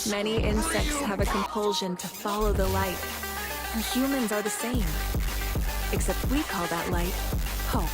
Many insects have a compulsion to follow the light, and humans are the same. Except we call that light hope.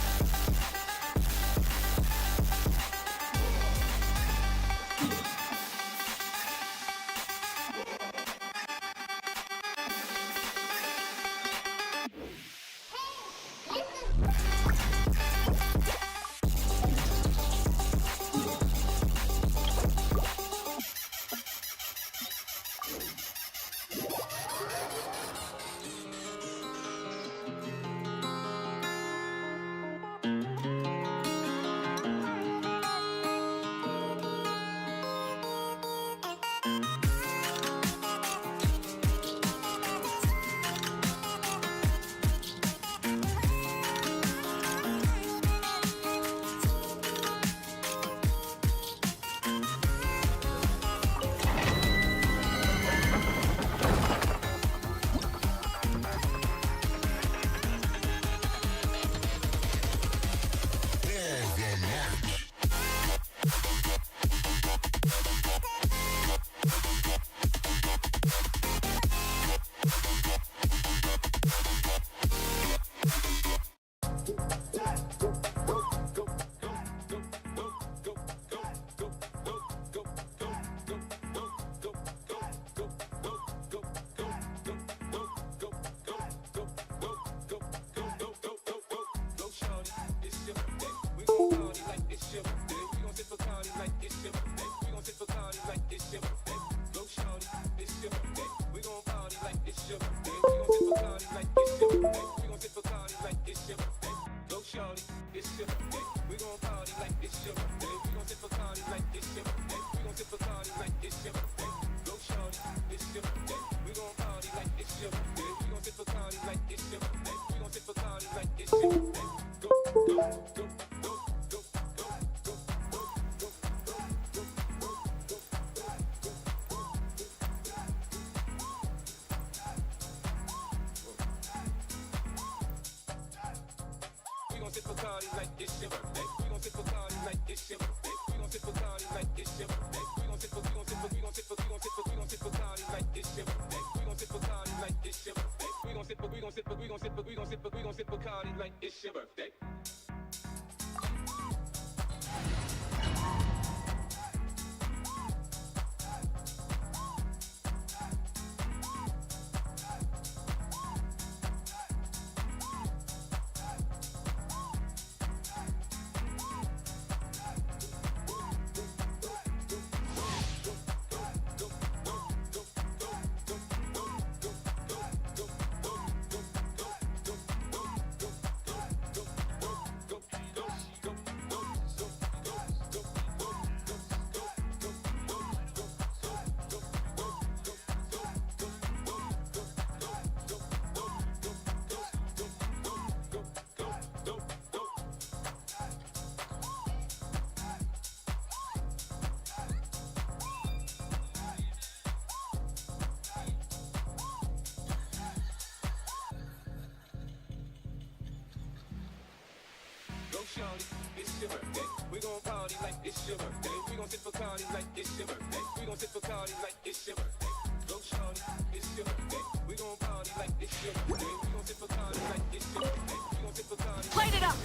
Shorty, it's your birthday. We gon' party like it's your birthday. We gon' sip Bacardi like it's your birthday. We gon' sip Bacardi like it's your birthday. Go shorty, it's your birthday. We gon' party like it's your birthday. We gon' sip Bacardi like it's your birthday. We gon' sip Bacardi. Light it up!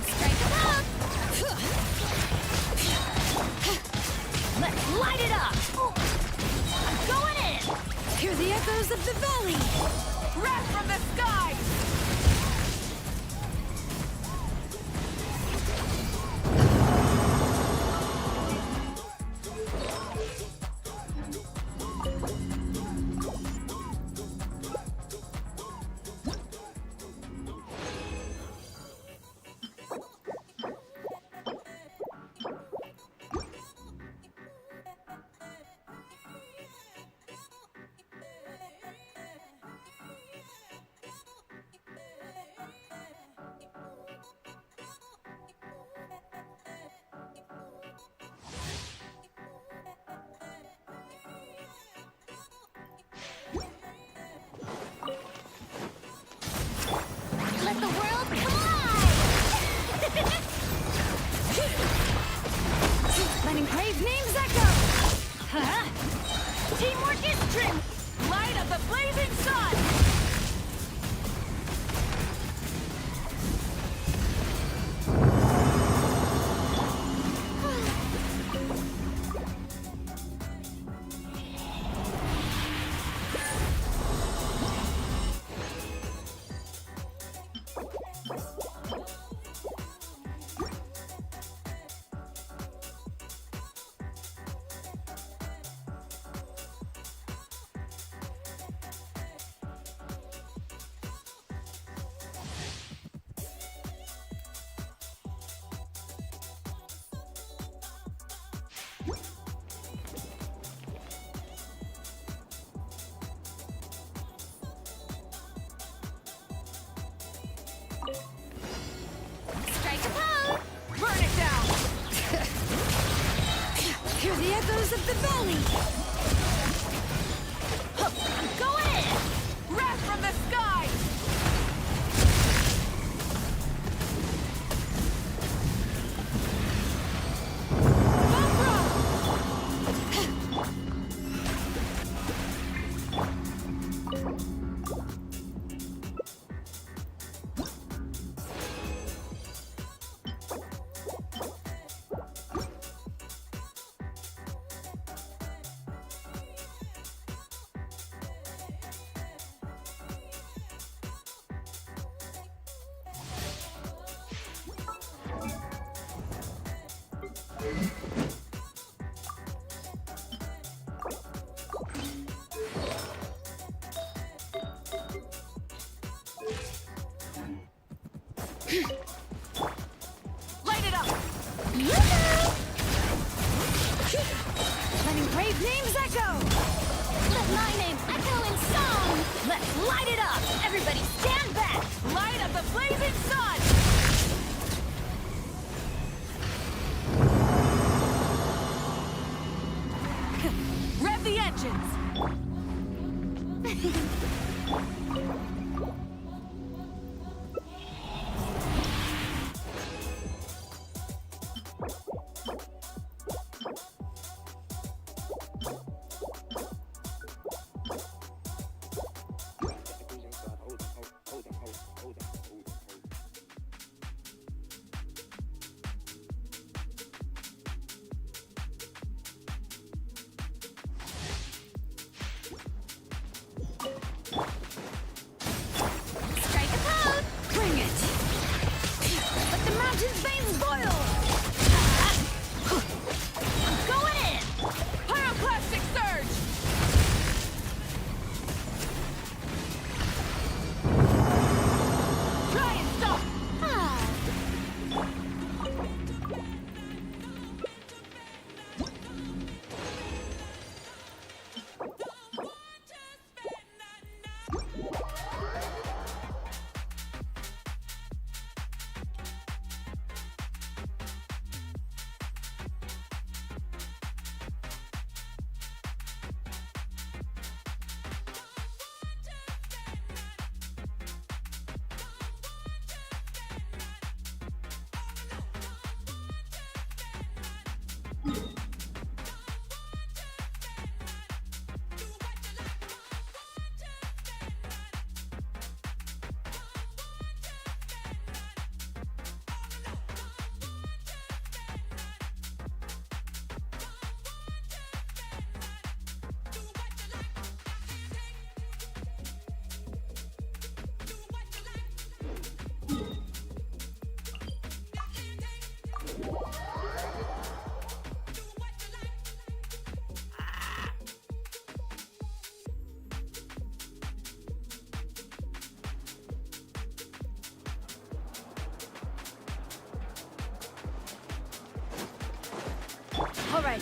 Strike it up! Let's light it up! I'm going in! Hear the echoes of the valley! Wrath from the skies! Let the world collide! Letting brave names echo! Huh? Teamwork is trim! Light of the blazing sun! Strike a pose! Burn it down! Hear the echoes of the valley! I'm going in! Wrath from the sky! Light it up! Yoo-hoo! Letting brave names echo! Let my name echo in song! Let's light it up! Everybody stand back! Light of the blazing sun! Rev the engines! Strike a pose! Bring it! Let the mountain's veins boil! I'm going in! Pyroclastic surge! Try and stop! Ah. All right.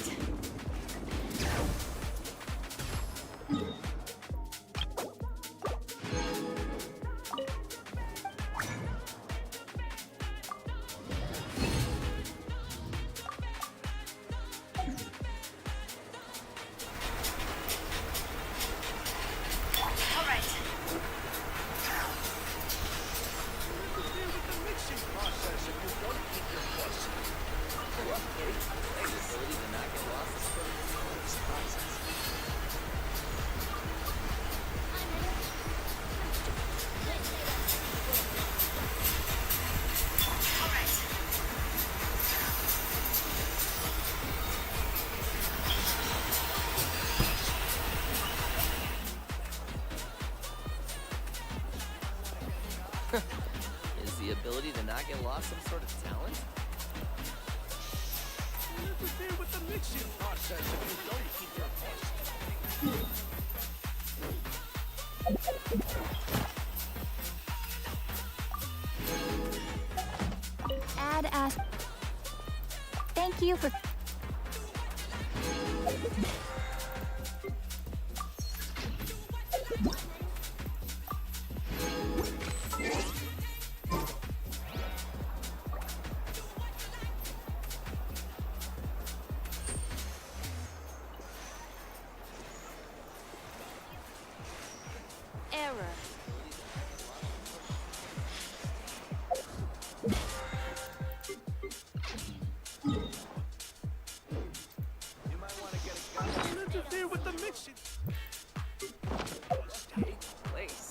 All right. Mixing process if you don't keep your voice. Ability to not get lost Is the ability to not get lost some sort of talent? Interfere with the mixing process if you don't keep your voice. Add as. Thank you for. Error. You might want to get a gun. Don't interfere with the mixing. Take place.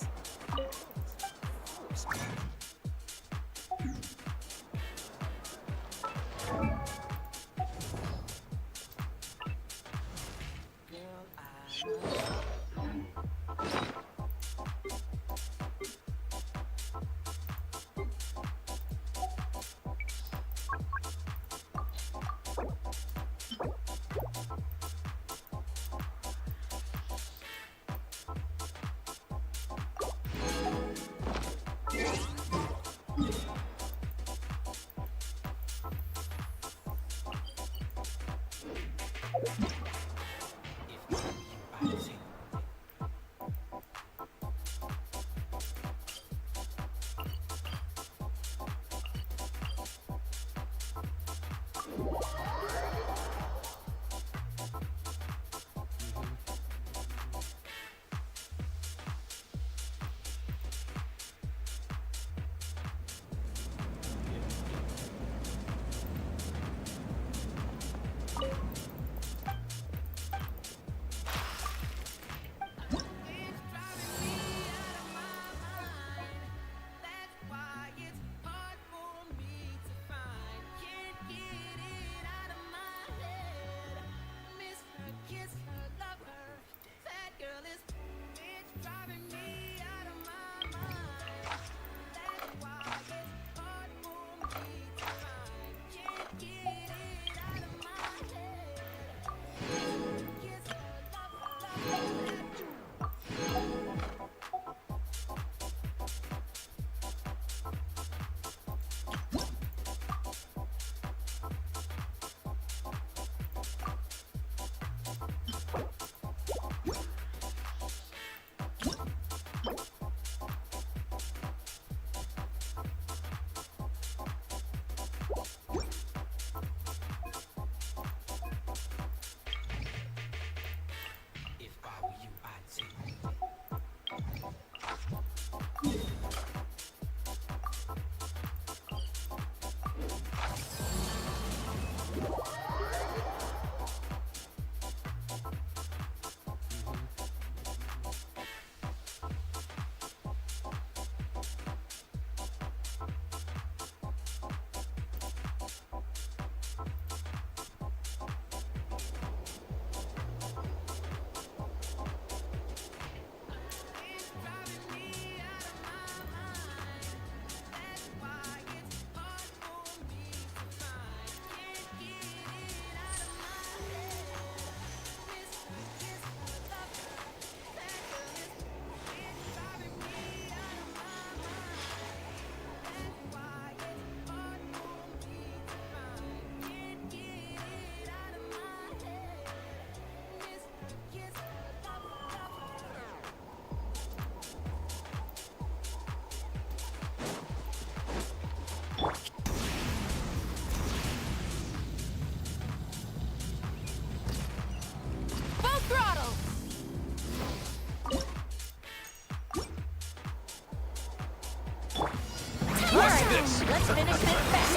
Let's finish this fast.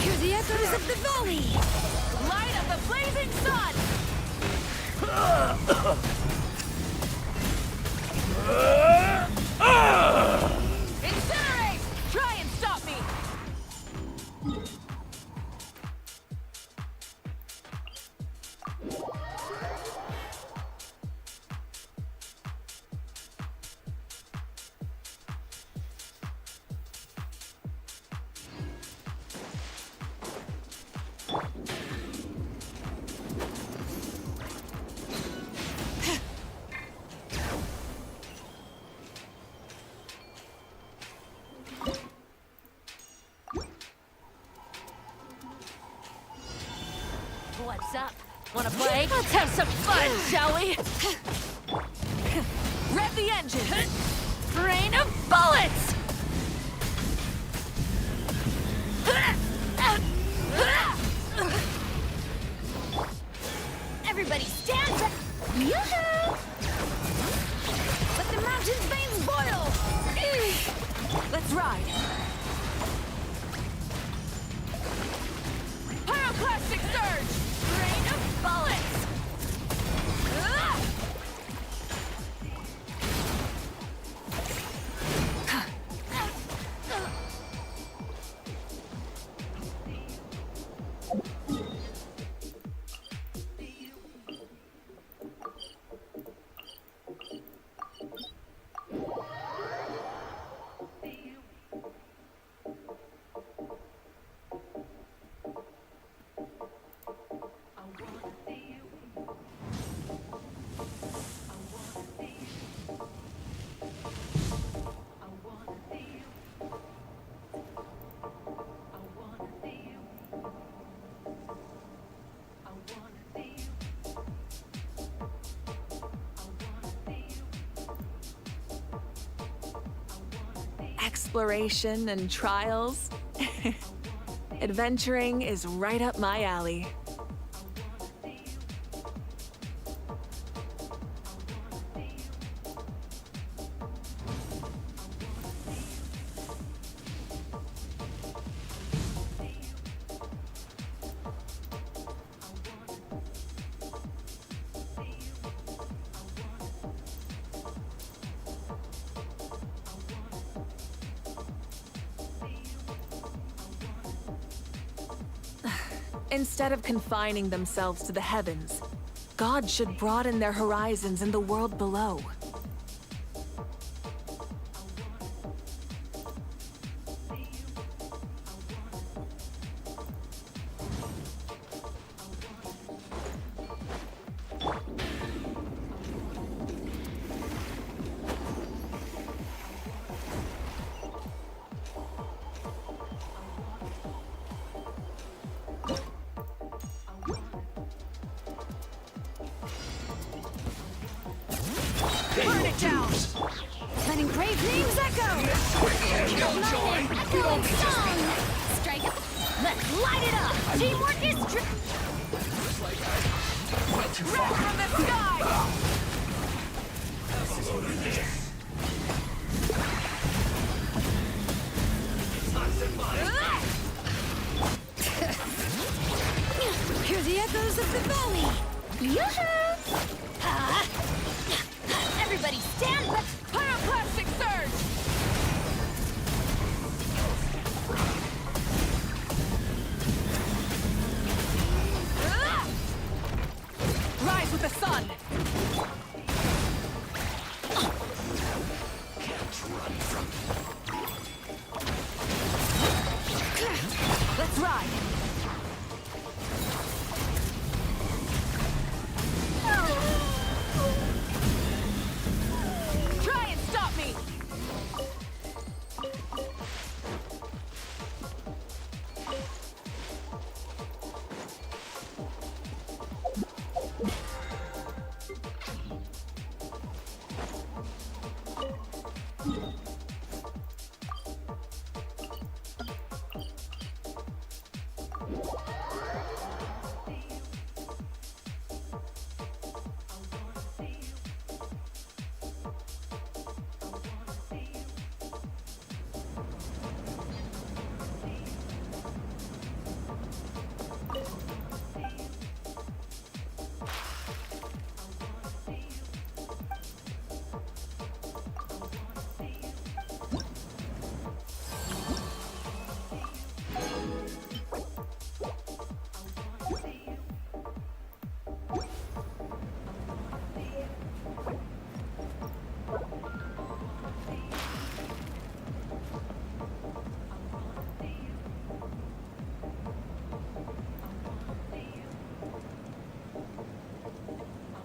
Hear the echoes of the valley. Light of the blazing sun! Incinerate! Try and stop me! What's up? Wanna play? Let's have some fun, shall we? Rev the engine! Rain of bullets! Everybody stand back! Yoo-hoo! Let the mountain's veins boil! Let's ride! Pyroclastic surge! Rain of bullets! Exploration and trials. Adventuring is right up my alley. Instead of confining themselves to the heavens, God should broaden their horizons in the world below. Burn it down! Letting brave names echo! Lightning, echoing song! Strike it! Let's light it up! Teamwork is Wreck from the sky! Hear the echoes of the valley! Yoo-hoo! Everybody stand back! Pyroclastic surge! Rise with the sun! Let's ride! Try and stop me!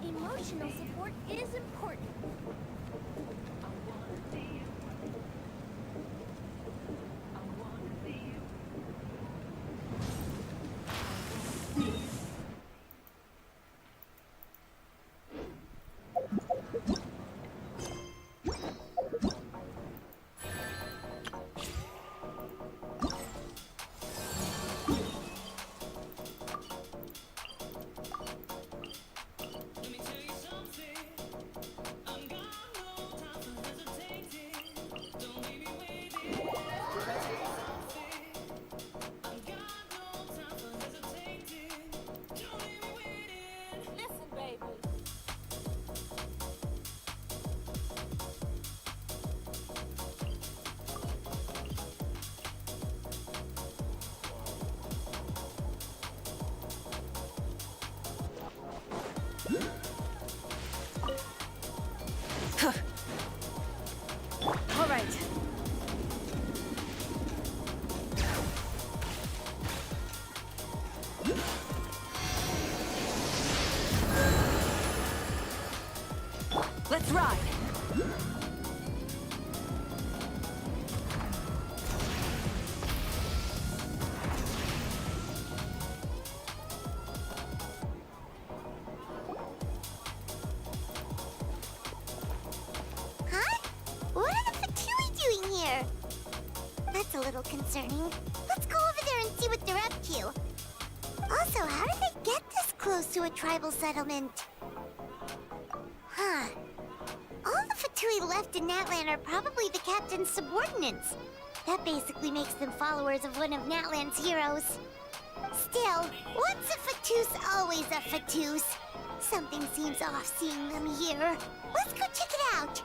Emotional support is important. All right. Let's ride. Huh? What are the Fatui doing here? That's a little concerning. Let's go over there and see what they're up to. Also, how did they get this close to a tribal settlement? Huh. All the Fatui left in Natlan are probably the captain's subordinates. That basically makes them followers of one of Natlan's heroes. Still, once a Fatus, always a Fatus. Something seems off seeing them here. Let's go check it out.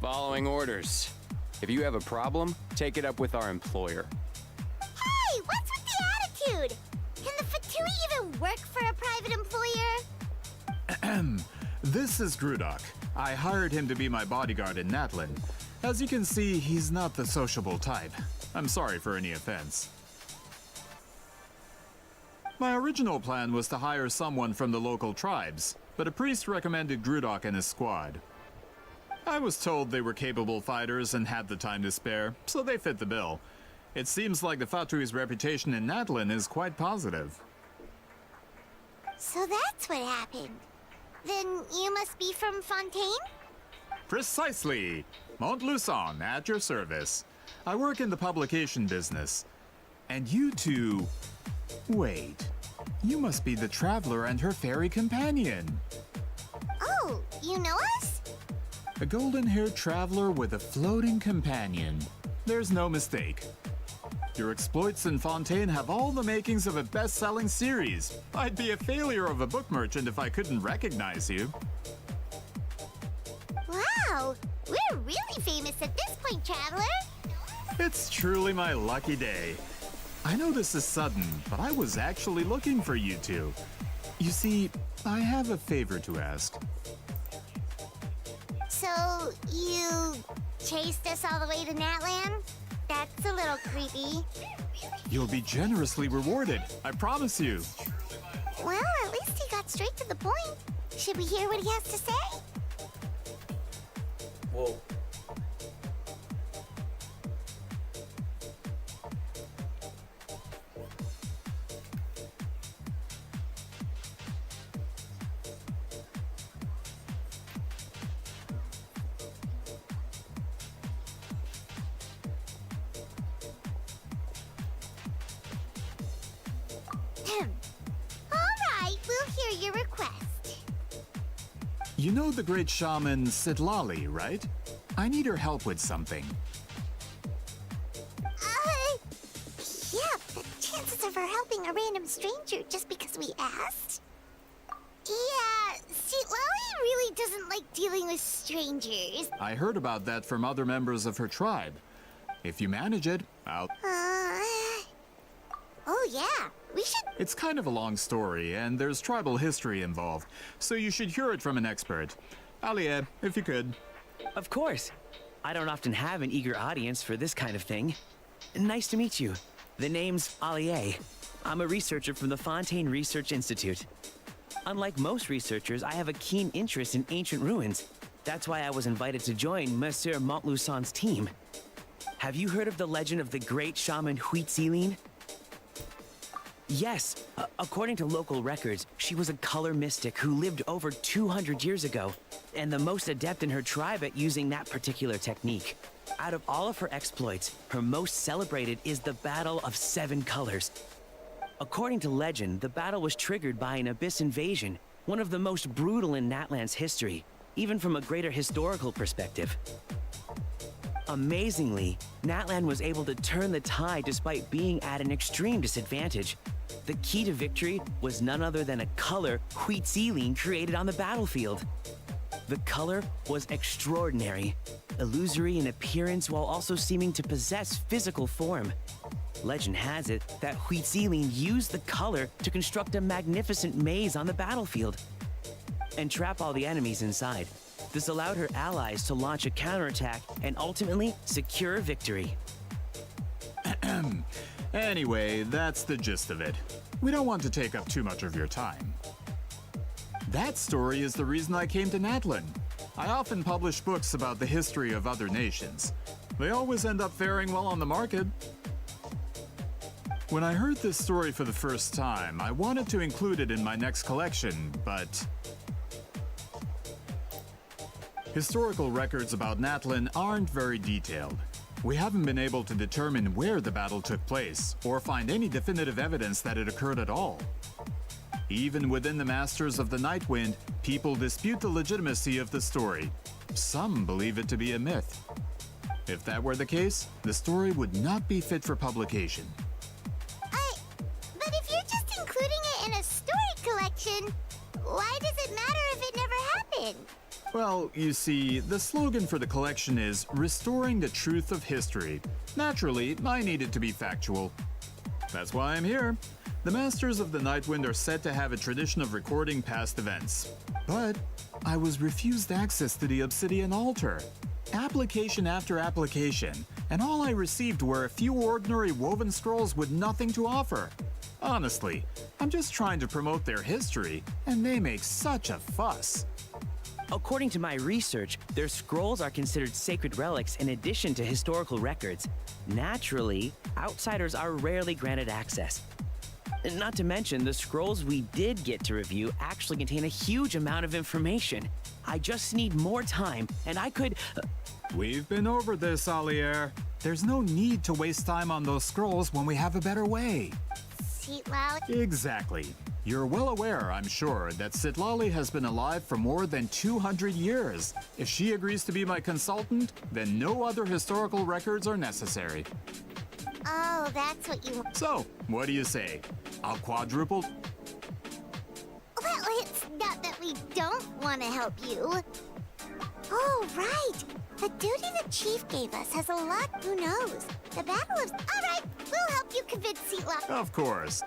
Following orders. If you have a problem, take it up with our employer. Hey, what's with the attitude? Can the Fatui even work for a private employer? This is Grudok. I hired him to be my bodyguard in Natlan. As you can see, he's not the sociable type. I'm sorry for any offense. My original plan was to hire someone from the local tribes, but a priest recommended Grudok and his squad. I was told they were capable fighters and had the time to spare, so they fit the bill. It seems like the Fatui's reputation in Natlan is quite positive. So that's what happened. Then you must be from Fontaine? Precisely! Montluçon, at your service. I work in the publication business. And you two... Wait. You must be the traveler and her fairy companion. Oh, you know us? A golden-haired traveler with a floating companion. There's no mistake. Your exploits in Fontaine have all the makings of a best-selling series. I'd be a failure of a book merchant if I couldn't recognize you. Wow, we're really famous at this point, Traveler. It's truly my lucky day. I know this is sudden, but I was actually looking for you two. You see, I have a favor to ask. So, you chased us all the way to Natlan? That's a little creepy. You'll be generously rewarded, I promise you. Well, at least he got straight to the point. Should we hear what he has to say? Whoa. Alright, we'll hear your request. You know the great shaman Sitlali, right? I need her help with something. Yeah, the chances of her helping a random stranger just because we asked? Yeah, see, Lolly really doesn't like dealing with strangers. I heard about that from other members of her tribe. If you manage it, I'll... Oh yeah, we should... It's kind of a long story, and there's tribal history involved, so you should hear it from an expert. Alie, if you could. Of course. I don't often have an eager audience for this kind of thing. Nice to meet you. The name's Alie. I'm a researcher from the Fontaine Research Institute. Unlike most researchers, I have a keen interest in ancient ruins. That's why I was invited to join Monsieur Montluçon's team. Have you heard of the legend of the great shaman Huitzilin? Yes, according to local records, she was a color mystic who lived over 200 years ago, and the most adept in her tribe at using that particular technique. Out of all of her exploits, her most celebrated is the Battle of Seven Colors. According to legend, the battle was triggered by an abyss invasion, one of the most brutal in Natlan's history, even from a greater historical perspective. Amazingly, Natlan was able to turn the tide despite being at an extreme disadvantage. The key to victory was none other than a color Huitzilin created on the battlefield. The color was extraordinary, illusory in appearance while also seeming to possess physical form. Legend has it that Huitzilin used the color to construct a magnificent maze on the battlefield and trap all the enemies inside. This allowed her allies to launch a counterattack and ultimately secure victory. Anyway, that's the gist of it. We don't want to take up too much of your time. That story is the reason I came to Natlan. I often publish books about the history of other nations. They always end up faring well on the market. When I heard this story for the first time, I wanted to include it in my next collection, but... Historical records about Natlan aren't very detailed. We haven't been able to determine where the battle took place, or find any definitive evidence that it occurred at all. Even within the Masters of the Nightwind, people dispute the legitimacy of the story. Some believe it to be a myth. If that were the case, the story would not be fit for publication. But if you're just including it in a story collection, why does it matter if it never happened? Well, you see, the slogan for the collection is Restoring the Truth of History. Naturally, I need it to be factual. That's why I'm here. The Masters of the Nightwind are said to have a tradition of recording past events. But I was refused access to the Obsidian Altar. Application after application, and all I received were a few ordinary woven scrolls with nothing to offer. Honestly, I'm just trying to promote their history, and they make such a fuss. According to my research, their scrolls are considered sacred relics in addition to historical records. Naturally, outsiders are rarely granted access. Not to mention, the scrolls we did get to review actually contain a huge amount of information. I just need more time, and I could... We've been over this, Alier. There's no need to waste time on those scrolls when we have a better way. Sitlali? Exactly. You're well aware, I'm sure, that Sitlali has been alive for more than 200 years. If she agrees to be my consultant, then no other historical records are necessary. Oh, that's what you want. So, what do you say? I'll quadruple... Well, it's not that we don't want to help you. Oh, right. The duty the chief gave us has a lot who knows. The battle of... All right, we'll help you convince Sitlali. Of course.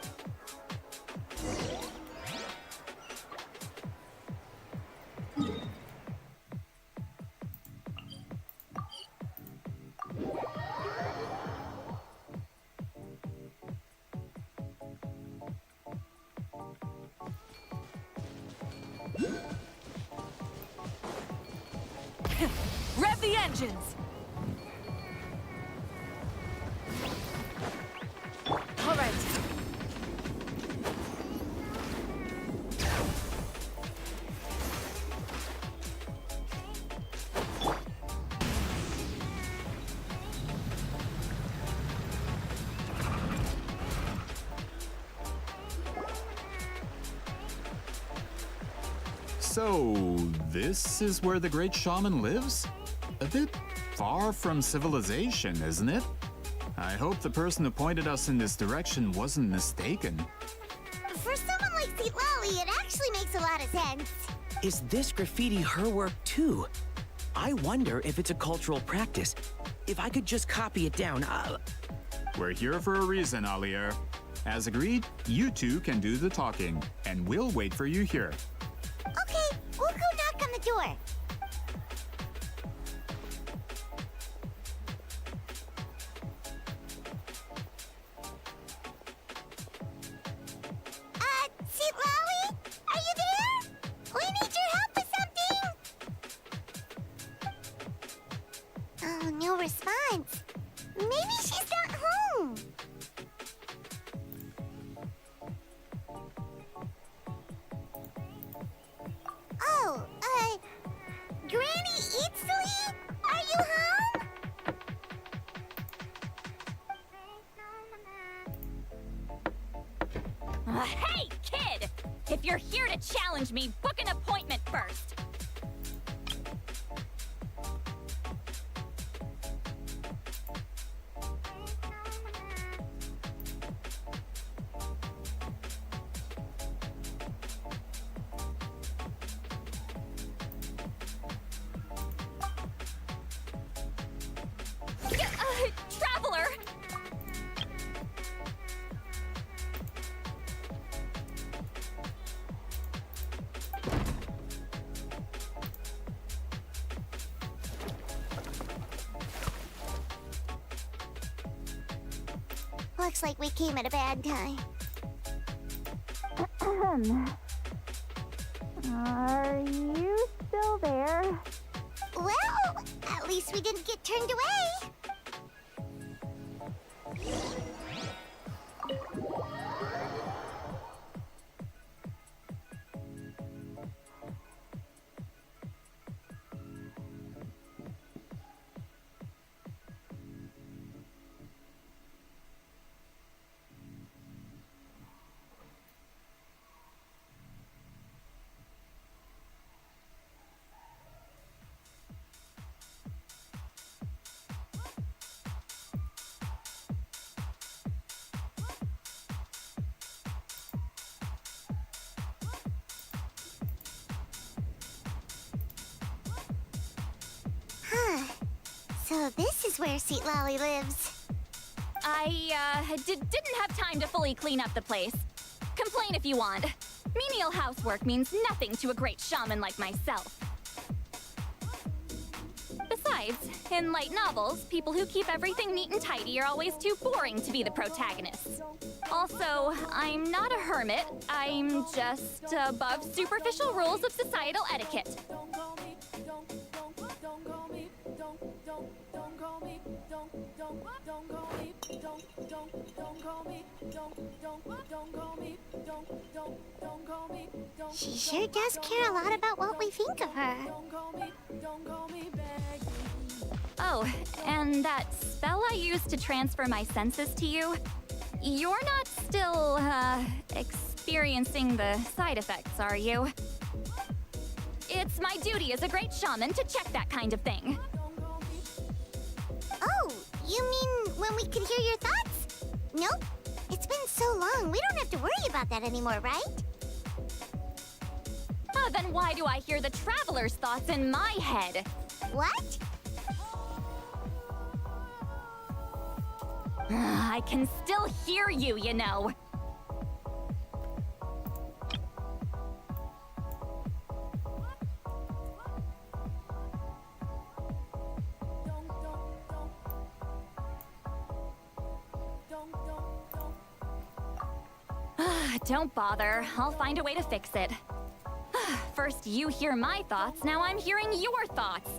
Rev engines! All right. So, this is where the great shaman lives? A bit far from civilization, isn't it? I hope the person who pointed us in this direction wasn't mistaken. For someone like Lolly, it actually makes a lot of sense. Is this graffiti her work too? I wonder if it's a cultural practice. If I could just copy it down, We're here for a reason, Alier. As agreed, you two can do the talking, and we'll wait for you here. Okay, we'll go knock on the door. Lolly? Are you there? We need your help with something. Oh, no response. Maybe she's not home. Oh, Granny Eatsley? Are you home? Hey, kid! If you're here to challenge me, book an appointment first. Traveler! Looks like we came at a bad time. Are you still there? Well, at least we didn't get turned away. So this is where Lolly lives. I, didn't have time to fully clean up the place. Complain if you want. Menial housework means nothing to a great shaman like myself. Besides, in light novels, people who keep everything neat and tidy are always too boring to be the protagonists. Also, I'm not a hermit. I'm just above superficial rules of societal etiquette. She sure does care a lot about what we think of her. Oh, and that spell I used to transfer my senses to you? You're not still, experiencing the side effects, are you? It's my duty as a great shaman to check that kind of thing. Oh, you mean when we could hear your thoughts? Nope. It's been so long, we don't have to worry about that anymore, right? Then why do I hear the traveler's thoughts in my head? What? I can still hear you, you know. Don't bother. I'll find a way to fix it. First you hear my thoughts, now I'm hearing your thoughts.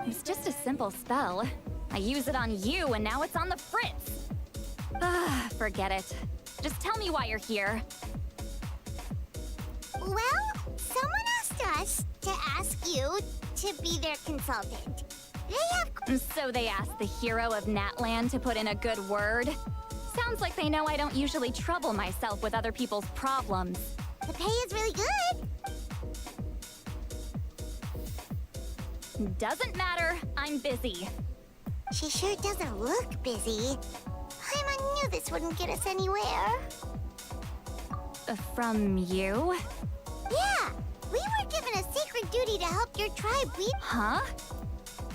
It's just a simple spell. I use it on you, and now it's on the Fritz. Ah, forget it. Just tell me why you're here. Well, someone asked us to ask you to be their consultant. They have... So they asked the hero of Natland to put in a good word? Sounds like they know I don't usually trouble myself with other people's problems. The pay is really good. Doesn't matter, I'm busy. She sure doesn't look busy. Paimon knew this wouldn't get us anywhere. From you? Yeah, we were given a sacred duty to help your tribe. Huh?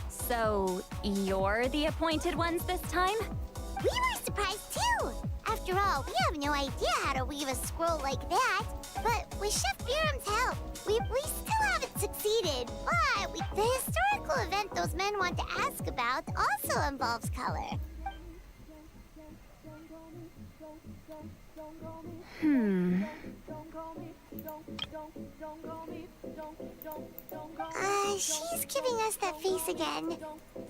So, you're the appointed ones this time? We were surprised too. After all, we have no idea how to weave a scroll like that. But with Chef Biram's help, we still haven't succeeded. But the historical event those men want to ask about also involves color. She's giving us that face again.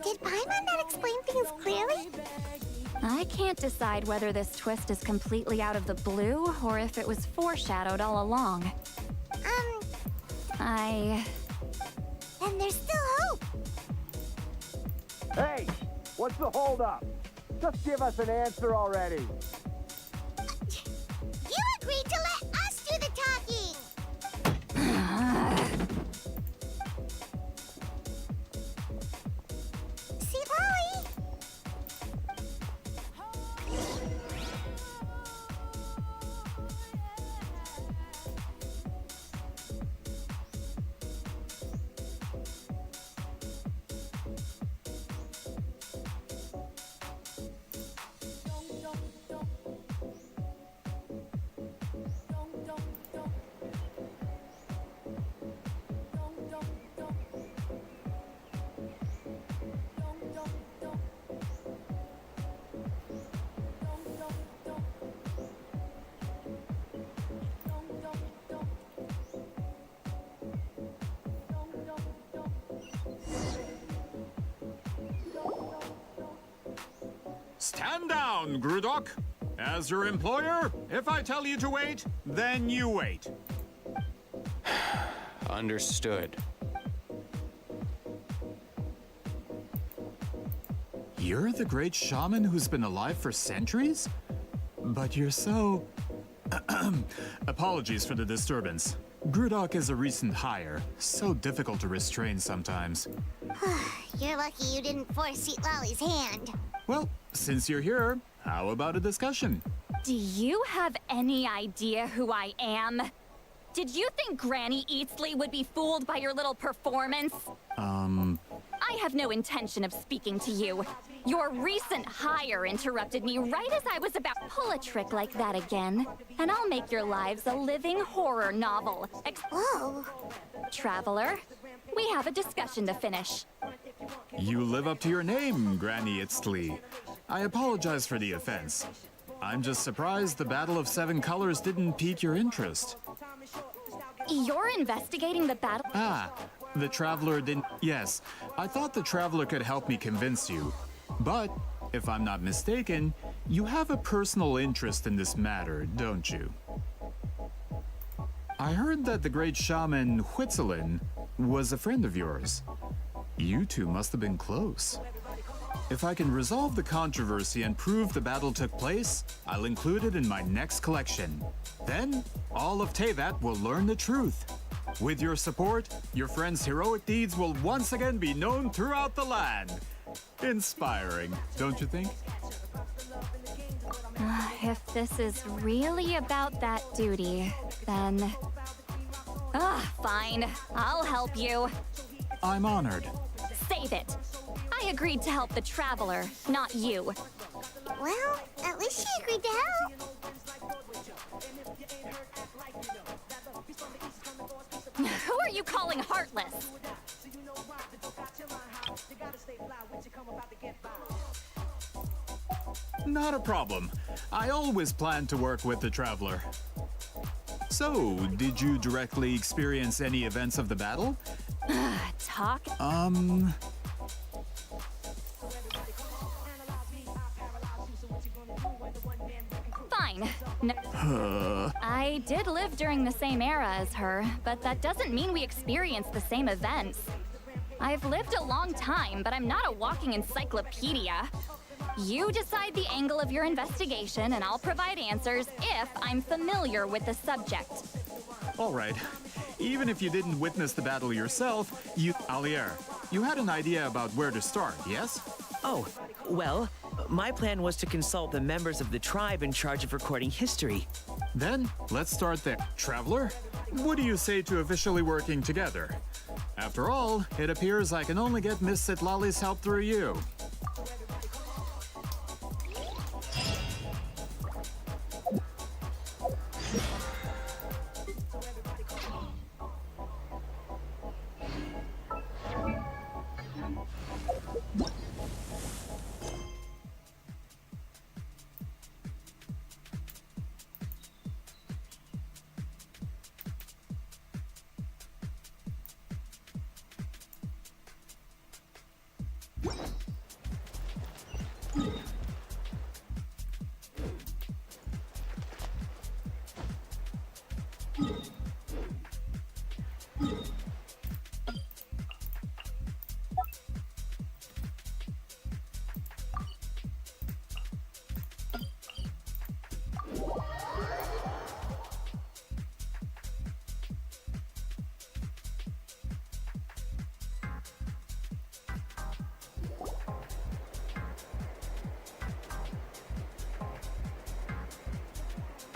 Did Paimon not explain things clearly? I can't decide whether this twist is completely out of the blue or if it was foreshadowed all along. Then there's still hope. Hey, what's the holdup? Just give us an answer already. You agreed to let us do the talking. See, Polly? Stand down, Grudok. As your employer, if I tell you to wait, then you wait. Understood. You're the great shaman who's been alive for centuries? But you're so... Apologies for the disturbance. Grudok is a recent hire, so difficult to restrain sometimes. You're lucky you didn't force Sweet Lolly's hand. Well, since you're here, how about a discussion? Do you have any idea who I am? Did you think Granny Eatsley would be fooled by your little performance? I have no intention of speaking to you. Your recent hire interrupted me right as I was about to pull a trick like that again, and I'll make your lives a living horror novel. Whoa. Traveler, we have a discussion to finish. You live up to your name, Granny Itztli. I apologize for the offense. I'm just surprised the Battle of Seven Colors didn't pique your interest. You're investigating the battle? Ah, the Traveler didn't... Yes, I thought the Traveler could help me convince you. But, if I'm not mistaken, you have a personal interest in this matter, don't you? I heard that the great shaman Huitzilin was a friend of yours. You two must have been close. If I can resolve the controversy and prove the battle took place, I'll include it in my next collection. Then, all of Teyvat will learn the truth. With your support, your friend's heroic deeds will once again be known throughout the land. Inspiring, don't you think? If this is really about that duty, then... fine. I'll help you. I'm honored. Save it. I agreed to help the Traveler, not you. Well, at least she agreed to help. Who are you calling heartless? Not a problem. I always plan to work with the Traveler. So, did you directly experience any events of the battle? Talk? No. I did live during the same era as her, but that doesn't mean we experienced the same events. I've lived a long time, but I'm not a walking encyclopedia. You decide the angle of your investigation, and I'll provide answers if I'm familiar with the subject. All right. Even if you didn't witness the battle yourself, Alier, you had an idea about where to start, yes? Oh, well, my plan was to consult the members of the tribe in charge of recording history. Then, let's start there. Traveler, what do you say to officially working together? After all, it appears I can only get Miss Sitlali's help through you.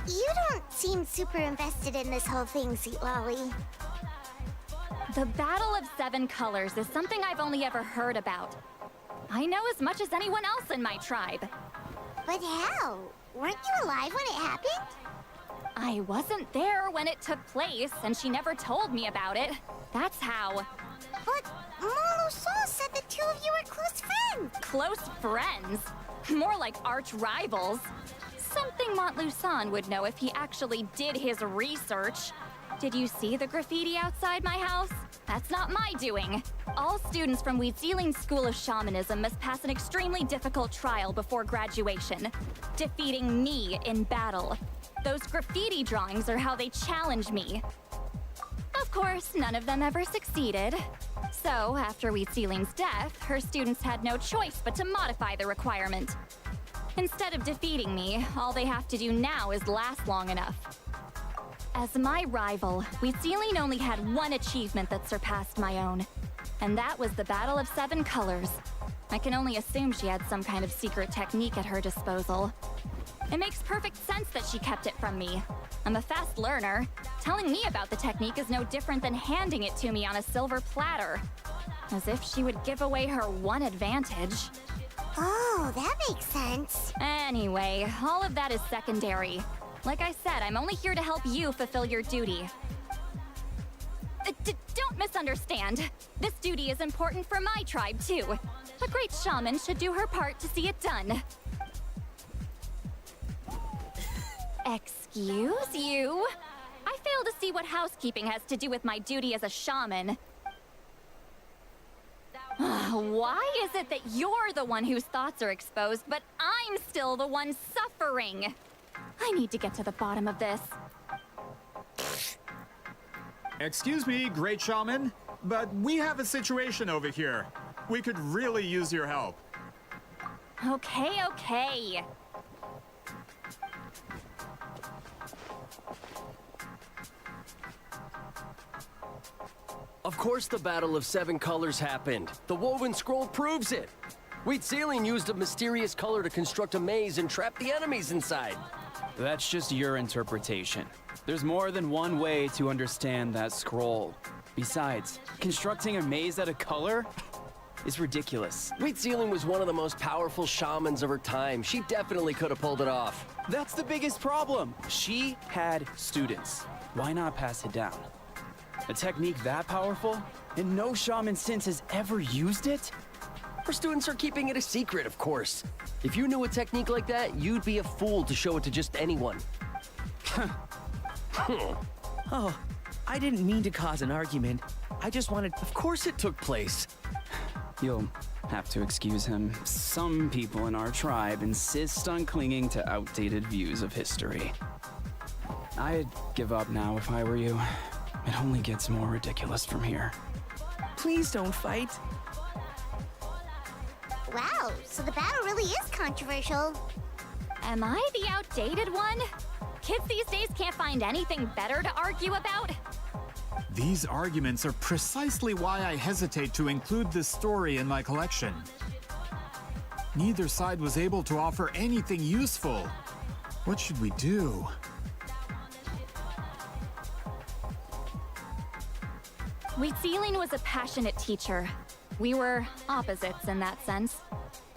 You don't seem super invested in this whole thing, Sitlali. The Battle of Seven Colors is something I've only ever heard about. I know as much as anyone else in my tribe. But how? Weren't you alive when it happened? I wasn't there when it took place, and she never told me about it. That's how. But Montluçon said the two of you were close friends. Close friends? More like arch rivals. Something Montluçon would know if he actually did his research. Did you see the graffiti outside my house? That's not my doing. All students from Weeziling's School of Shamanism must pass an extremely difficult trial before graduation, defeating me in battle. Those graffiti drawings are how they challenge me. Of course, none of them ever succeeded. So, after Weeziling's death, her students had no choice but to modify the requirement. Instead of defeating me, all they have to do now is last long enough. As my rival, Weeziling only had one achievement that surpassed my own, and that was the Battle of Seven Colors. I can only assume she had some kind of secret technique at her disposal. It makes perfect sense that she kept it from me. I'm a fast learner. Telling me about the technique is no different than handing it to me on a silver platter. As if she would give away her one advantage. Oh, that makes sense. Anyway, all of that is secondary. Like I said, I'm only here to help you fulfill your duty. Don't misunderstand. This duty is important for my tribe, too. A great shaman should do her part to see it done. Excuse you? I fail to see what housekeeping has to do with my duty as a shaman. Why is it that you're the one whose thoughts are exposed, but I'm still the one suffering? I need to get to the bottom of this. Excuse me, Great Shaman, but we have a situation over here. We could really use your help. Okay. Of course the Battle of Seven Colors happened. The woven scroll proves it. Weeziling used a mysterious color to construct a maze and trap the enemies inside. That's just your interpretation. There's more than one way to understand that scroll. Besides, constructing a maze out of color is ridiculous. Weeziling was one of the most powerful shamans of her time. She definitely could have pulled it off. That's the biggest problem. She had students. Why not pass it down? A technique that powerful, and no shaman since has ever used it? Her students are keeping it a secret, of course. If you knew a technique like that, you'd be a fool to show it to just anyone. Oh, I didn't mean to cause an argument. I just wanted... Of course it took place. You'll have to excuse him. Some people in our tribe insist on clinging to outdated views of history. I'd give up now if I were you. It only gets more ridiculous from here. Please don't fight. Wow, so the battle really is controversial. Am I the outdated one? Kids these days can't find anything better to argue about? These arguments are precisely why I hesitate to include this story in my collection. Neither side was able to offer anything useful. What should we do? Wheatzealing was a passionate teacher. We were opposites in that sense.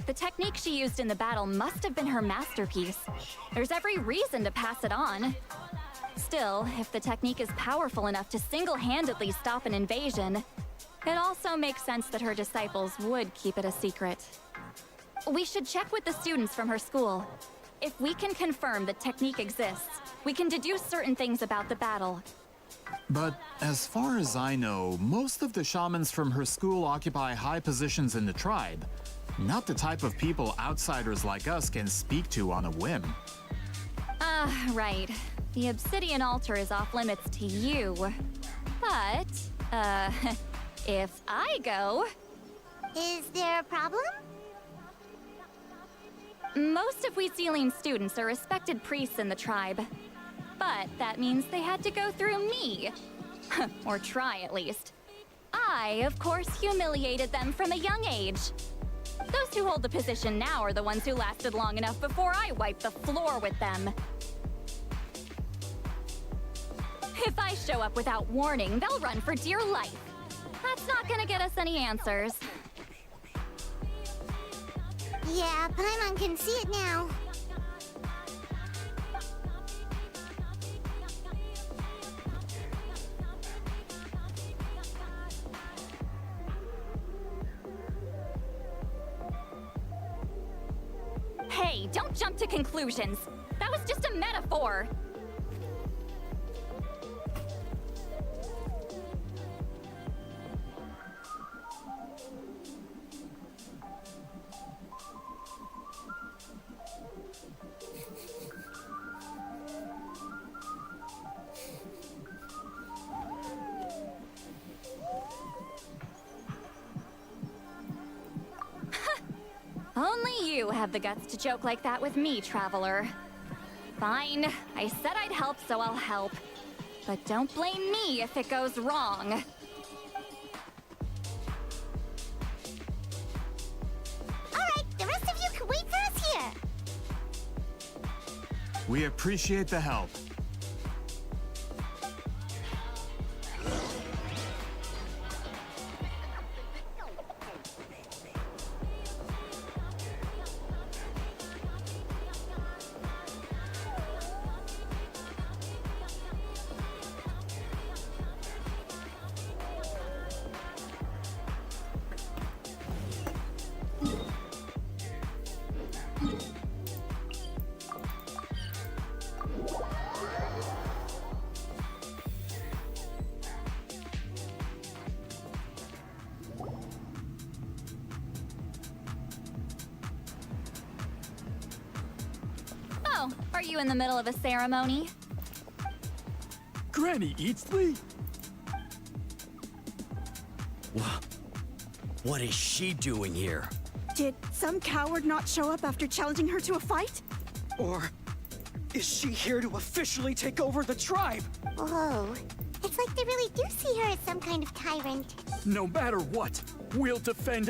The technique she used in the battle must have been her masterpiece. There's every reason to pass it on. Still, if the technique is powerful enough to single-handedly stop an invasion, it also makes sense that her disciples would keep it a secret. We should check with the students from her school. If we can confirm the technique exists, we can deduce certain things about the battle. But as far as I know, most of the shamans from her school occupy high positions in the tribe. Not the type of people outsiders like us can speak to on a whim. Right. The obsidian altar is off limits to you. But, if I go... Is there a problem? Most of Wheatzealing students are respected priests in the tribe. But that means they had to go through me. Or try, at least. I, of course, humiliated them from a young age. Those who hold the position now are the ones who lasted long enough before I wiped the floor with them. If I show up without warning, they'll run for dear life. That's not gonna get us any answers. Yeah, Paimon can see it now. Hey, don't jump to conclusions. That was just a metaphor. Only you have the guts to joke like that with me, Traveler. Fine, I said I'd help, so I'll help. But don't blame me if it goes wrong. Alright, the rest of you can wait for us here. We appreciate the help. Oh, are you in the middle of a ceremony? Granny Eatsley? What is she doing here? Did some coward not show up after challenging her to a fight? Or is she here to officially take over the tribe? Whoa. It's like they really do see her as some kind of tyrant. No matter what, we'll defend.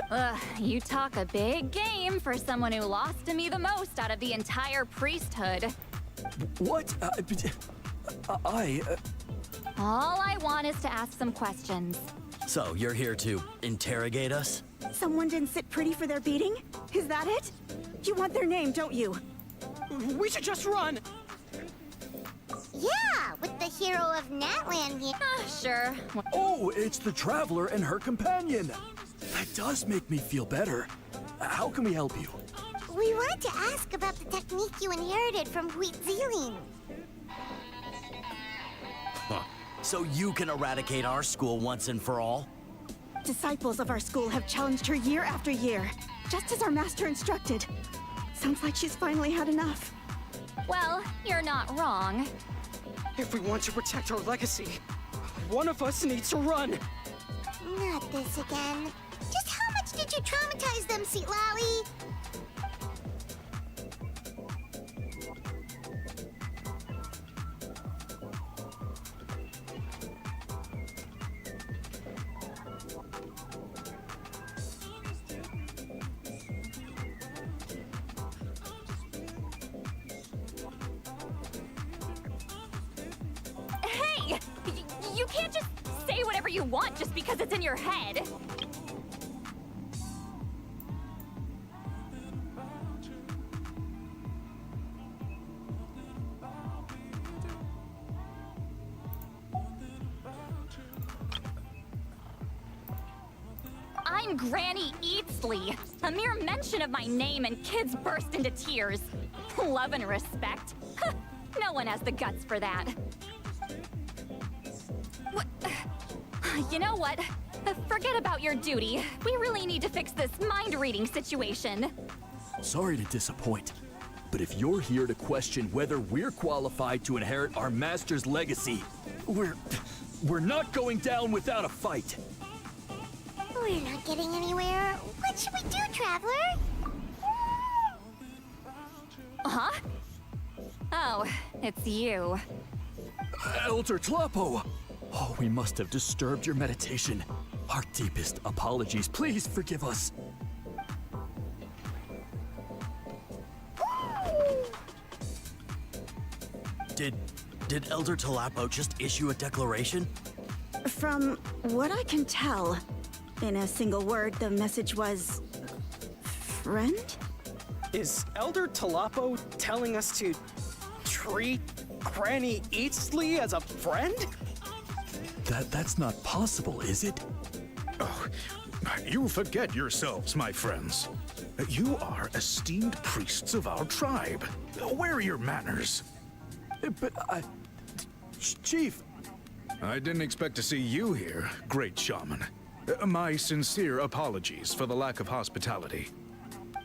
You talk a big game for someone who lost to me the most out of the entire priesthood. What? All I want is to ask some questions. So, you're here to interrogate us? Someone didn't sit pretty for their beating? Is that it? You want their name, don't you? We should just run! Yeah, with the hero of Natland here. Sure. Oh, it's the Traveler and her companion. That does make me feel better. How can we help you? We wanted to ask about the technique you inherited from Wheatzealing. Huh. So you can eradicate our school once and for all? Disciples of our school have challenged her year after year, just as our master instructed. Sounds like she's finally had enough. Well, you're not wrong. If we want to protect our legacy, one of us needs to run. Not this again. Just how much did you traumatize them, Sweet Lally? Hey! You can't just say whatever you want just because it's in your head. I'm Granny Eatsley. A mere mention of my name and kids burst into tears. Love and respect? No one has the guts for that. You know what? Forget about your duty. We really need to fix this mind-reading situation. Sorry to disappoint, but if you're here to question whether we're qualified to inherit our master's legacy, we're not going down without a fight. We're not getting anywhere. What should we do, Traveler? Huh? Oh, it's you. Elder Tlapo! Oh, we must have disturbed your meditation. Our deepest apologies. Please forgive us. Did Elder Tlapo just issue a declaration? From what I can tell, in a single word, the message was... friend? Is Elder Tlapo telling us to treat Granny Eatsley as a friend? That's not possible, is it? Oh, you forget yourselves, my friends. You are esteemed priests of our tribe. Where are your manners? But Chief... I didn't expect to see you here, great shaman. My sincere apologies for the lack of hospitality.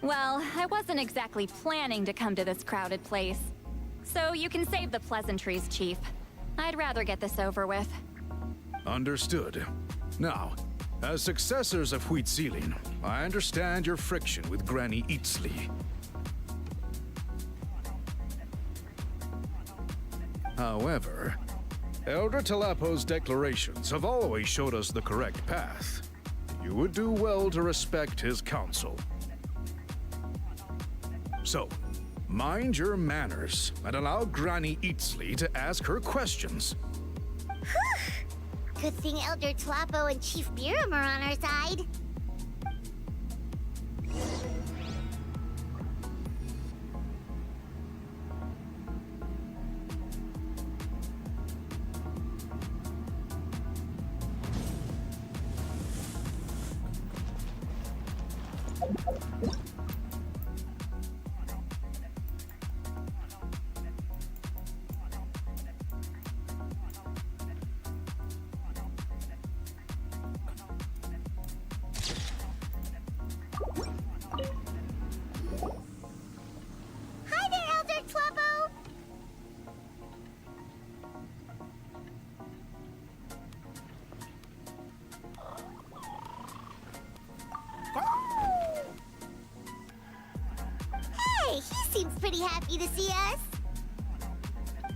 Well, I wasn't exactly planning to come to this crowded place. So you can save the pleasantries, Chief. I'd rather get this over with. Understood. Now, as successors of Huitzilin, I understand your friction with Granny Eatsley. However, Elder Tlapo's declarations have always showed us the correct path. You would do well to respect his counsel. So, mind your manners and allow Granny Eatsley to ask her questions. Good thing Elder Tlapo and Chief Biram are on our side. Hi there, Elder Tlapo! Hey, he seems pretty happy to see us.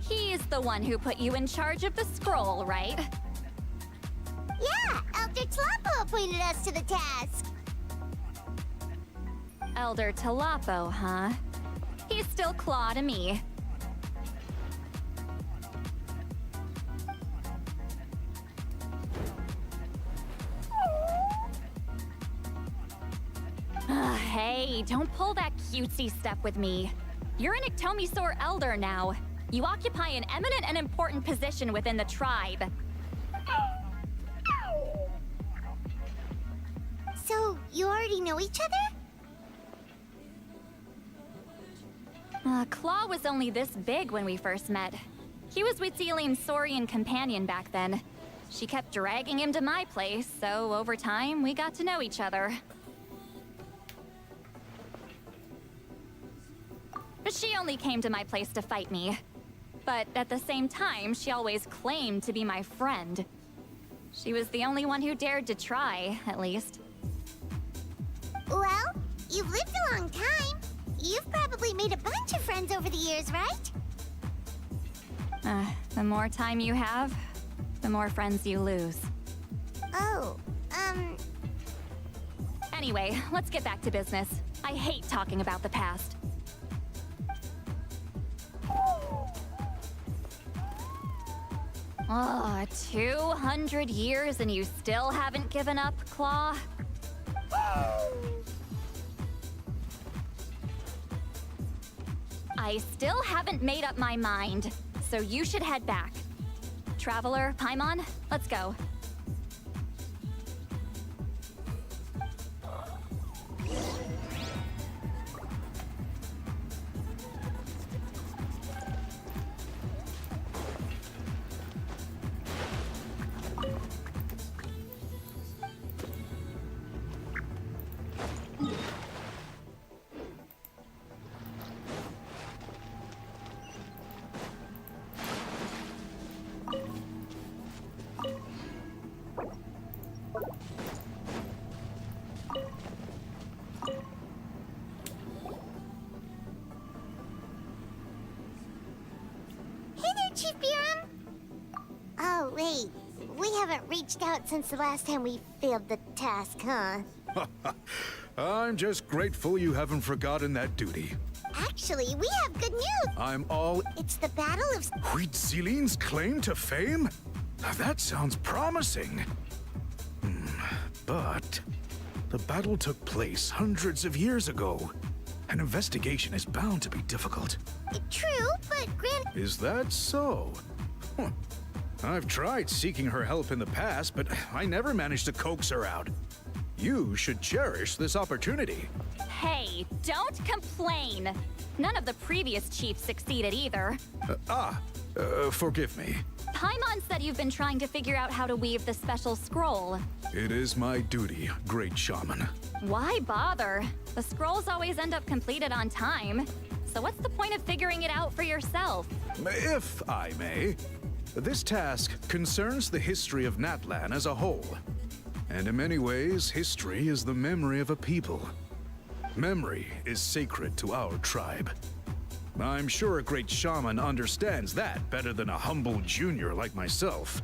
He's the one who put you in charge of the scroll, right? Yeah, Elder Tlapo appointed us to the task. Elder Tlapo, huh? He's still Claw to me. Hey, don't pull that cutesy stuff with me. You're an Iktomi-Sor Elder now. You occupy an eminent and important position within the tribe. So, you already know each other? Claw was only this big when we first met. He was Huitzilin's Saurian companion back then. She kept dragging him to my place, so over time, we got to know each other. She only came to my place to fight me. But at the same time, she always claimed to be my friend. She was the only one who dared to try, at least. Well, you've lived a long time. You've probably made a bunch of friends over the years, right? The more time you have, the more friends you lose. Oh, Anyway, let's get back to business. I hate talking about the past. Oh, 200 years and you still haven't given up, Claw? I still haven't made up my mind, so you should head back. Traveler, Paimon, let's go. Chief Biram? Oh, wait. We haven't reached out since the last time we failed the task, huh? I'm just grateful you haven't forgotten that duty. Actually, we have good news. I'm all... It's the Battle of... Huitzilin's claim to fame? Now that sounds promising. But the battle took place hundreds of years ago. An investigation is bound to be difficult. True, but Is that so? Huh. I've tried seeking her help in the past, but I never managed to coax her out. You should cherish this opportunity. Hey, don't complain. None of the previous chiefs succeeded either. Forgive me. Paimon said you've been trying to figure out how to weave the special scroll. It is my duty, great shaman. Why bother? The scrolls always end up completed on time. So what's the point of figuring it out for yourself? If I may, this task concerns the history of Natlan as a whole. And in many ways, history is the memory of a people. Memory is sacred to our tribe. I'm sure a great shaman understands that better than a humble junior like myself.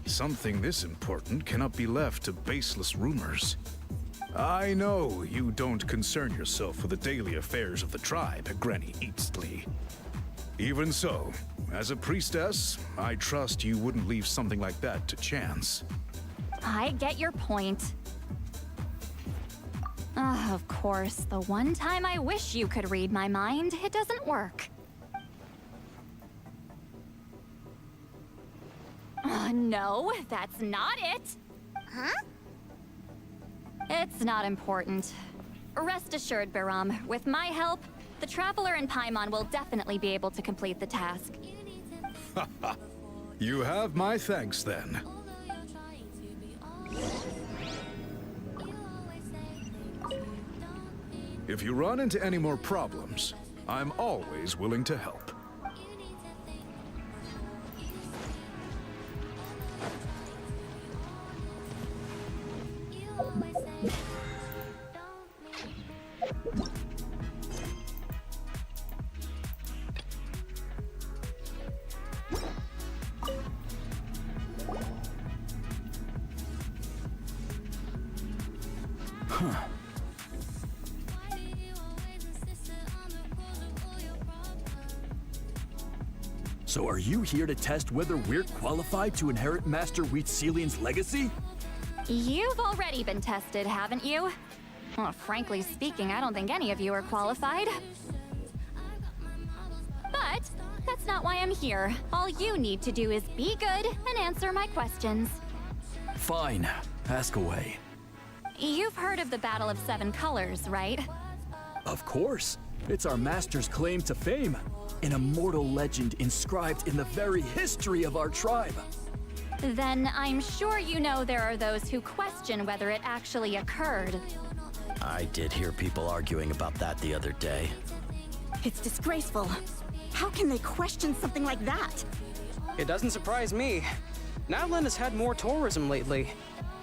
Something this important cannot be left to baseless rumors. I know you don't concern yourself with the daily affairs of the tribe, Granny Eatsley. Even so, as a priestess, I trust you wouldn't leave something like that to chance. I get your point. Of course, the one time I wish you could read my mind, it doesn't work. No, that's not it. Huh? It's not important. Rest assured, Biram, with my help, the Traveler and Paimon will definitely be able to complete the task. You have my thanks then. If you run into any more problems, I'm always willing to help. So are you here to test whether we're qualified to inherit Master Huitzilin's legacy? You've already been tested, haven't you? Well, frankly speaking, I don't think any of you are qualified. But that's not why I'm here. All you need to do is be good and answer my questions. Fine. Ask away. You've heard of the Battle of Seven Colors, right? Of course. It's our master's claim to fame. An immortal legend inscribed in the very history of our tribe. Then I'm sure you know there are those who question whether it actually occurred. I did hear people arguing about that the other day. It's disgraceful. How can they question something like that? It doesn't surprise me. Natlan has had more tourism lately.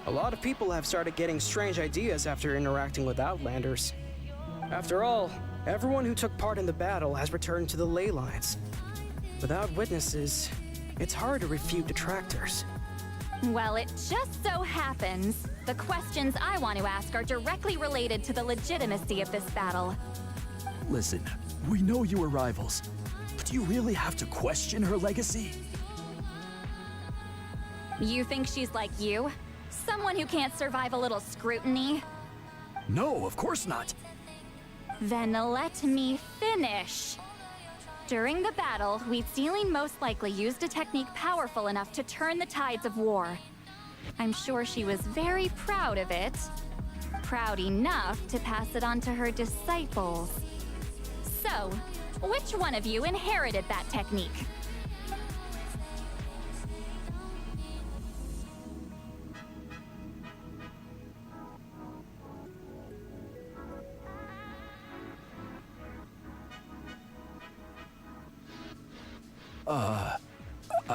A lot of people have started getting strange ideas after interacting with Outlanders. After all, everyone who took part in the battle has returned to the ley lines. Without witnesses, it's hard to refute detractors. Well, it just so happens the questions I want to ask are directly related to the legitimacy of this battle. Listen, we know you were rivals, but do you really have to question her legacy? You think she's like you? Someone who can't survive a little scrutiny? No, of course not. Then let me finish. During the battle, Wheatsealing most likely used a technique powerful enough to turn the tides of war. I'm sure she was very proud of it. Proud enough to pass it on to her disciples. So, which one of you inherited that technique?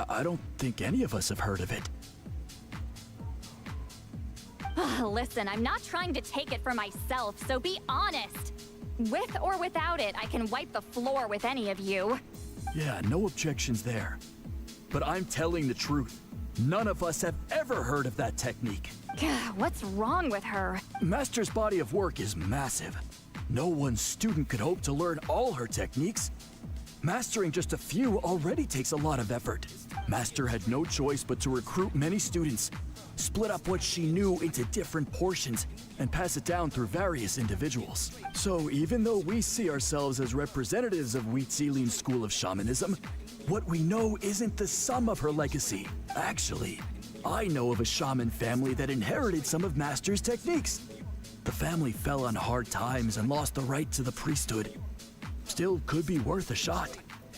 I don't think any of us have heard of it. Listen, I'm not trying to take it for myself, so be honest. With or without it, I can wipe the floor with any of you. Yeah, no objections there. But I'm telling the truth. None of us have ever heard of that technique. What's wrong with her? Master's body of work is massive. No one student could hope to learn all her techniques. Mastering just a few already takes a lot of effort. Master had no choice but to recruit many students, split up what she knew into different portions, and pass it down through various individuals. So even though we see ourselves as representatives of Wheatsealing's school of shamanism, what we know isn't the sum of her legacy. Actually, I know of a shaman family that inherited some of Master's techniques. The family fell on hard times and lost the right to the priesthood. Still could be worth a shot.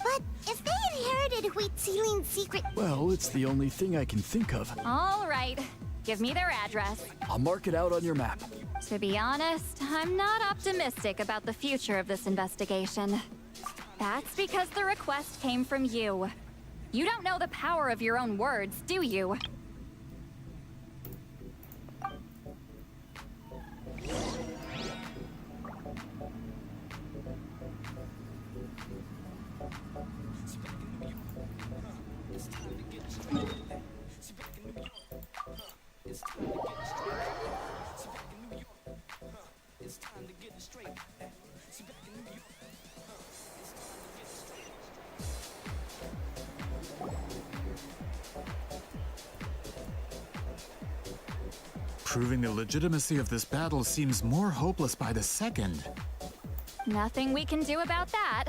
But if they inherited Wheatsealing's secret... Well, it's the only thing I can think of. All right, give me their address. I'll mark it out on your map. To be honest, I'm not optimistic about the future of this investigation. That's because the request came from you. You don't know the power of your own words, do you? Proving the legitimacy of this battle seems more hopeless by the second. Nothing we can do about that.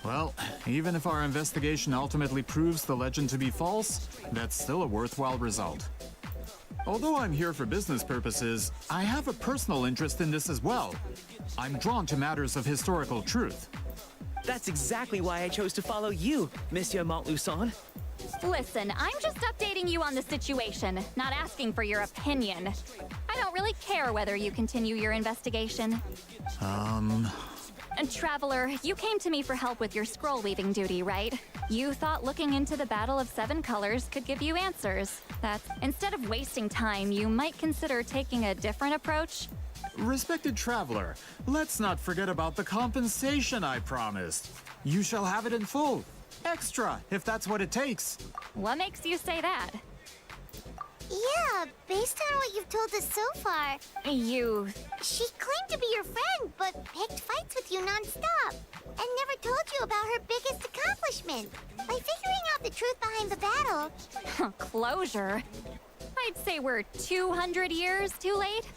Well, even if our investigation ultimately proves the legend to be false, that's still a worthwhile result. Although I'm here for business purposes, I have a personal interest in this as well. I'm drawn to matters of historical truth. That's exactly why I chose to follow you, Monsieur Montluçon. Listen, I'm just updating you on the situation, not asking for your opinion. I don't really care whether you continue your investigation. And Traveler, you came to me for help with your scroll weaving duty, right? You thought looking into the Battle of Seven Colors could give you answers. That's instead of wasting time, you might consider taking a different approach. Respected Traveler, let's not forget about the compensation I promised. You shall have it in full. Extra, if that's what it takes. What makes you say that? Yeah, based on what you've told us so far. She claimed to be your friend, but picked fights with you non-stop. And never told you about her biggest accomplishment. By figuring out the truth behind the battle. Closure? I'd say we're 200 years too late.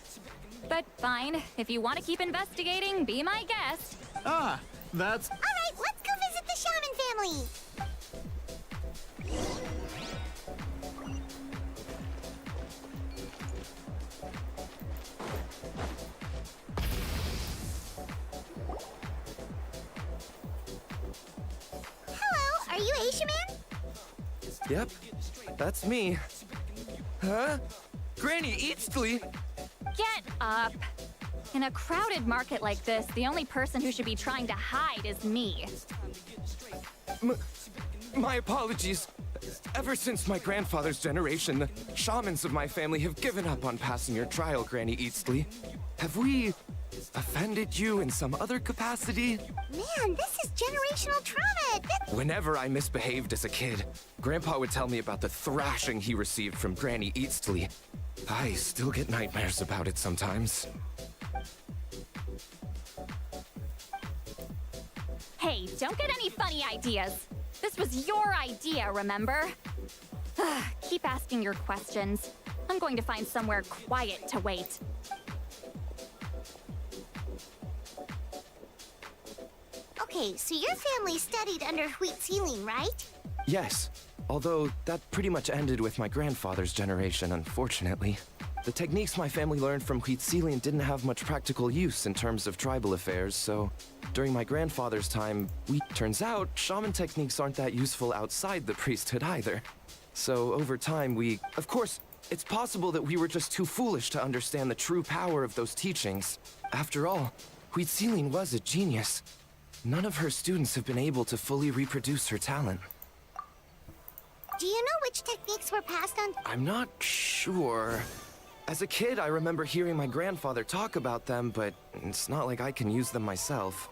But fine, if you want to keep investigating, be my guest. That's... Alright, let's go visit the shaman family! Hello, are you Asia Man? Yep, that's me. Huh? Granny Eatsley? Get up! In a crowded market like this, the only person who should be trying to hide is me. My apologies. Ever since my grandfather's generation, the shamans of my family have given up on passing your trial, Granny Eastley. Have we offended you in some other capacity? Man, this is generational trauma. Whenever I misbehaved as a kid, Grandpa would tell me about the thrashing he received from Granny Eastley. I still get nightmares about it sometimes. Hey, don't get any funny ideas. This was your idea, remember? Keep asking your questions. I'm going to find somewhere quiet to wait. Okay, so your family studied under Wheat Ceiling, right? Yes, although that pretty much ended with my grandfather's generation, unfortunately. The techniques my family learned from Wheat Ceiling didn't have much practical use in terms of tribal affairs, so during my grandfather's time, turns out shaman techniques aren't that useful outside the priesthood either. So over time, of course, it's possible that we were just too foolish to understand the true power of those teachings. After all, Wheat Ceiling was a genius. None of her students have been able to fully reproduce her talent. Do you know which techniques were passed on? I'm not sure. As a kid, I remember hearing my grandfather talk about them, but it's not like I can use them myself.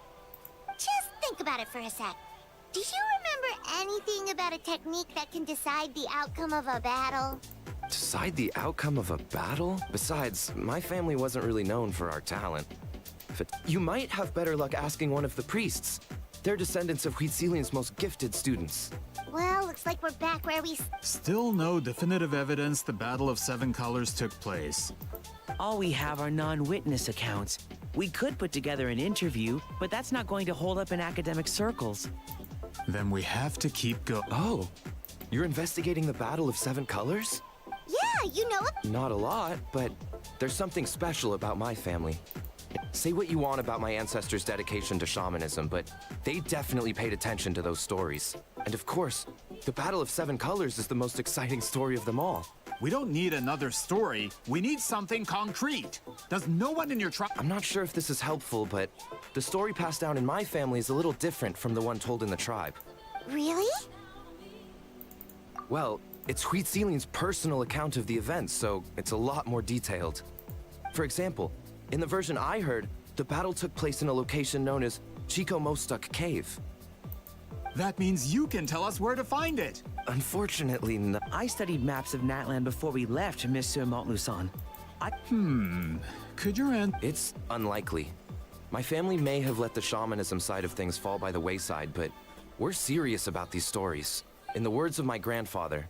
Just think about it for a sec. Do you remember anything about a technique that can decide the outcome of a battle? Decide the outcome of a battle? Besides, my family wasn't really known for our talent. You might have better luck asking one of the priests. They're descendants of Wheat Ceiling's most gifted students. Well, looks like we're back where we... Still no definitive evidence the Battle of Seven Colors took place. All we have are non-witness accounts. We could put together an interview, but that's not going to hold up in academic circles. Then we have to keep going. Oh, you're investigating the Battle of Seven Colors? Yeah, you know it. Not a lot, but there's something special about my family. Say what you want about my ancestors' dedication to shamanism, but they definitely paid attention to those stories. And of course, the Battle of Seven Colors is the most exciting story of them all. We don't need another story. We need something concrete. Does no one in your tribe... I'm not sure if this is helpful, but the story passed down in my family is a little different from the one told in the tribe. Really? Well, it's Wheat Ceiling's personal account of the event, so it's a lot more detailed. For example, in the version I heard, the battle took place in a location known as Chico Mostuk Cave. That means you can tell us where to find it. Unfortunately, no. I studied maps of Natlan before we left, Monsieur Montluçon. Could your aunt... It's unlikely. My family may have let the shamanism side of things fall by the wayside, but we're serious about these stories. In the words of my grandfather,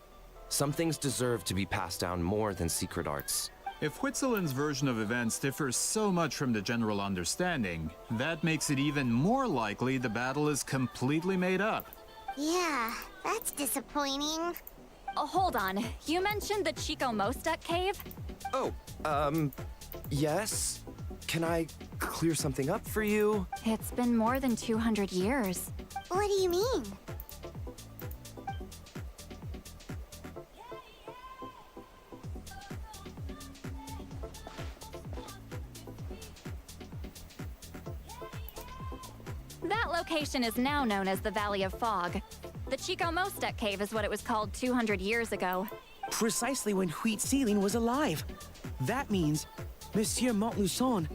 some things deserve to be passed down more than secret arts. If Whitzelin's version of events differs so much from the general understanding, that makes it even more likely the battle is completely made up. Yeah, that's disappointing. Hold on. You mentioned the Chico Mostuk cave? Oh, yes? Can I clear something up for you? It's been more than 200 years. What do you mean? That location is now known as the Valley of Fog. The Chico Mostuk cave is what it was called 200 years ago. Precisely when Wheat Ceiling was alive. That means, Monsieur Montluçon,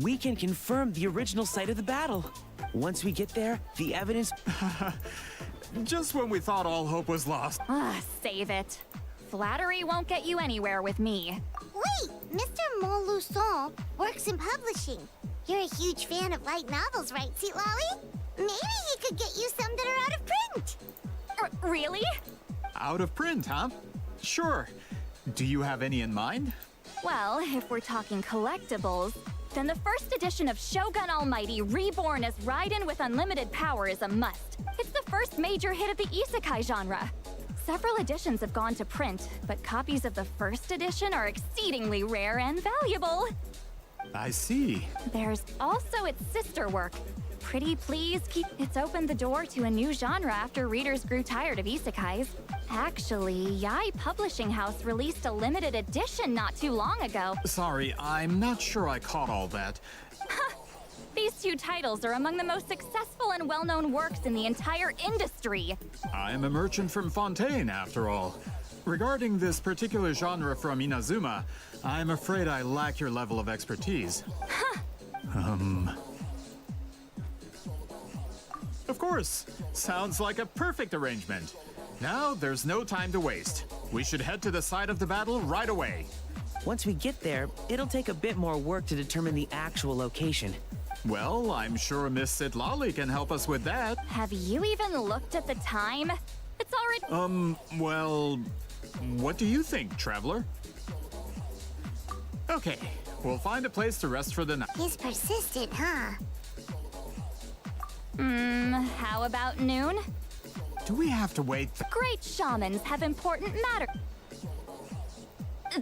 we can confirm the original site of the battle. Once we get there, the evidence... Just when we thought all hope was lost. Save it. Flattery won't get you anywhere with me. Wait, Mr. Montluçon works in publishing. You're a huge fan of light novels, right, Sweet Lolly? Maybe he could get you some that are out of print. Really? Out of print, huh? Sure. Do you have any in mind? Well, if we're talking collectibles, then the first edition of Shogun Almighty Reborn as Raiden with Unlimited Power is a must. It's the first major hit of the isekai genre. Several editions have gone to print, but copies of the first edition are exceedingly rare and valuable. I see. There's also its sister work, Pretty Please. It's opened the door to a new genre after readers grew tired of isekais. Actually, Yai Publishing House released a limited edition not too long ago. Sorry, I'm not sure I caught all that. These two titles are among the most successful and well-known works in the entire industry. I'm a merchant from Fontaine, after all. Regarding this particular genre from Inazuma, I'm afraid I lack your level of expertise. Of course! Sounds like a perfect arrangement. Now, there's no time to waste. We should head to the site of the battle right away. Once we get there, it'll take a bit more work to determine the actual location. Well, I'm sure Miss Sitlali can help us with that. Have you even looked at the time? It's already— Well, what do you think, traveler? Okay, we'll find a place to rest for the night. He's persistent, huh? How about noon? Do we have to wait? Great shamans have important matter.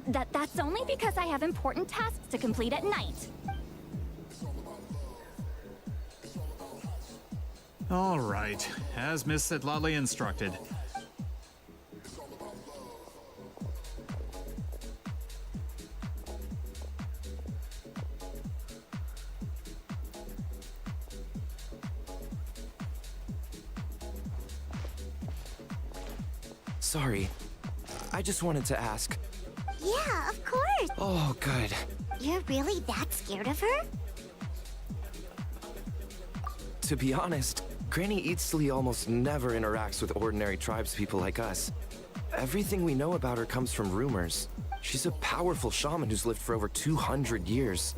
That's only because I have important tasks to complete at night. All right, as Miss Sitlali instructed. Sorry. I just wanted to ask. Yeah, of course. Oh, good. You're really that scared of her? To be honest, Granny Eatsley almost never interacts with ordinary tribespeople like us. Everything we know about her comes from rumors. She's a powerful shaman who's lived for over 200 years.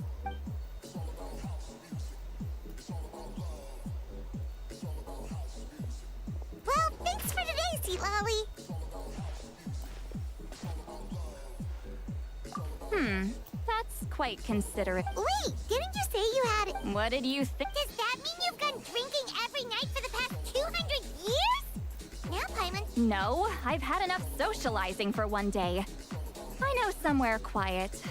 Well, thanks for today, Sitlali. That's quite considerate. Wait, didn't you say you had— What did you think? Does that mean you've gone drinking every night for the past 200 years? Now, Paimon. No, I've had enough socializing for one day. I know somewhere quiet.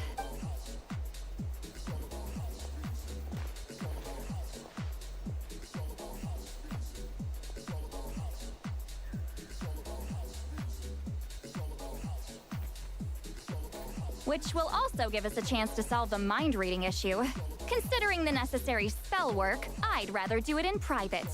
Which will also give us a chance to solve the mind reading issue. Considering the necessary spell work, I'd rather do it in private.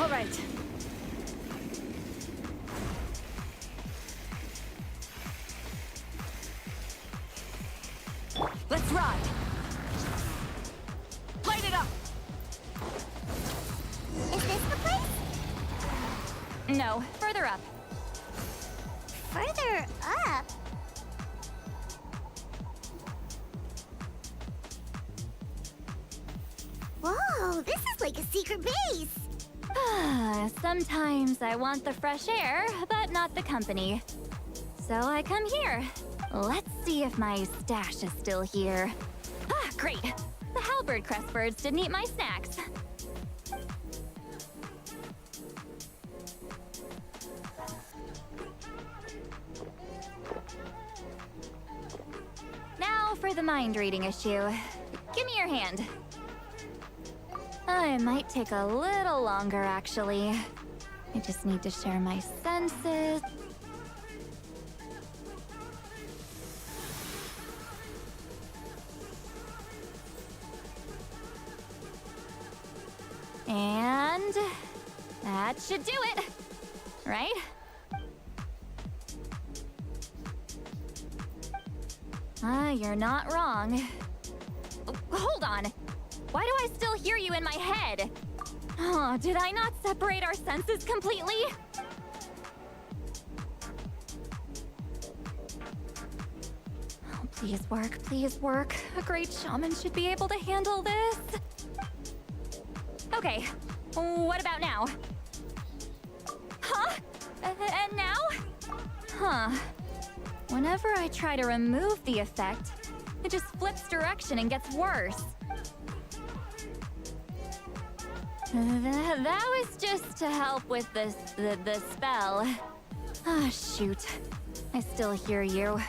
All right. Let's ride. Light it up. Is this the place? No, further up. Further up? Whoa, this is like a secret base. Sometimes I want the fresh air, but not the company. So I come here. Let's see if my stash is still here. Ah, great. The halberd crest birds didn't eat my snacks. Now for the mind reading issue. Give me your hand. It might take a little longer, actually. I just need to share my senses. And that should do it, right? You're not wrong. Hold on. Why do I still hear you in my head? Oh, did I not separate our senses completely? Please work, please work. A great shaman should be able to handle this. Okay, what about now? Huh? And now? Huh. Whenever I try to remove the effect, it just flips direction and gets worse. That was just to help with the spell. Ah, shoot. I still hear you.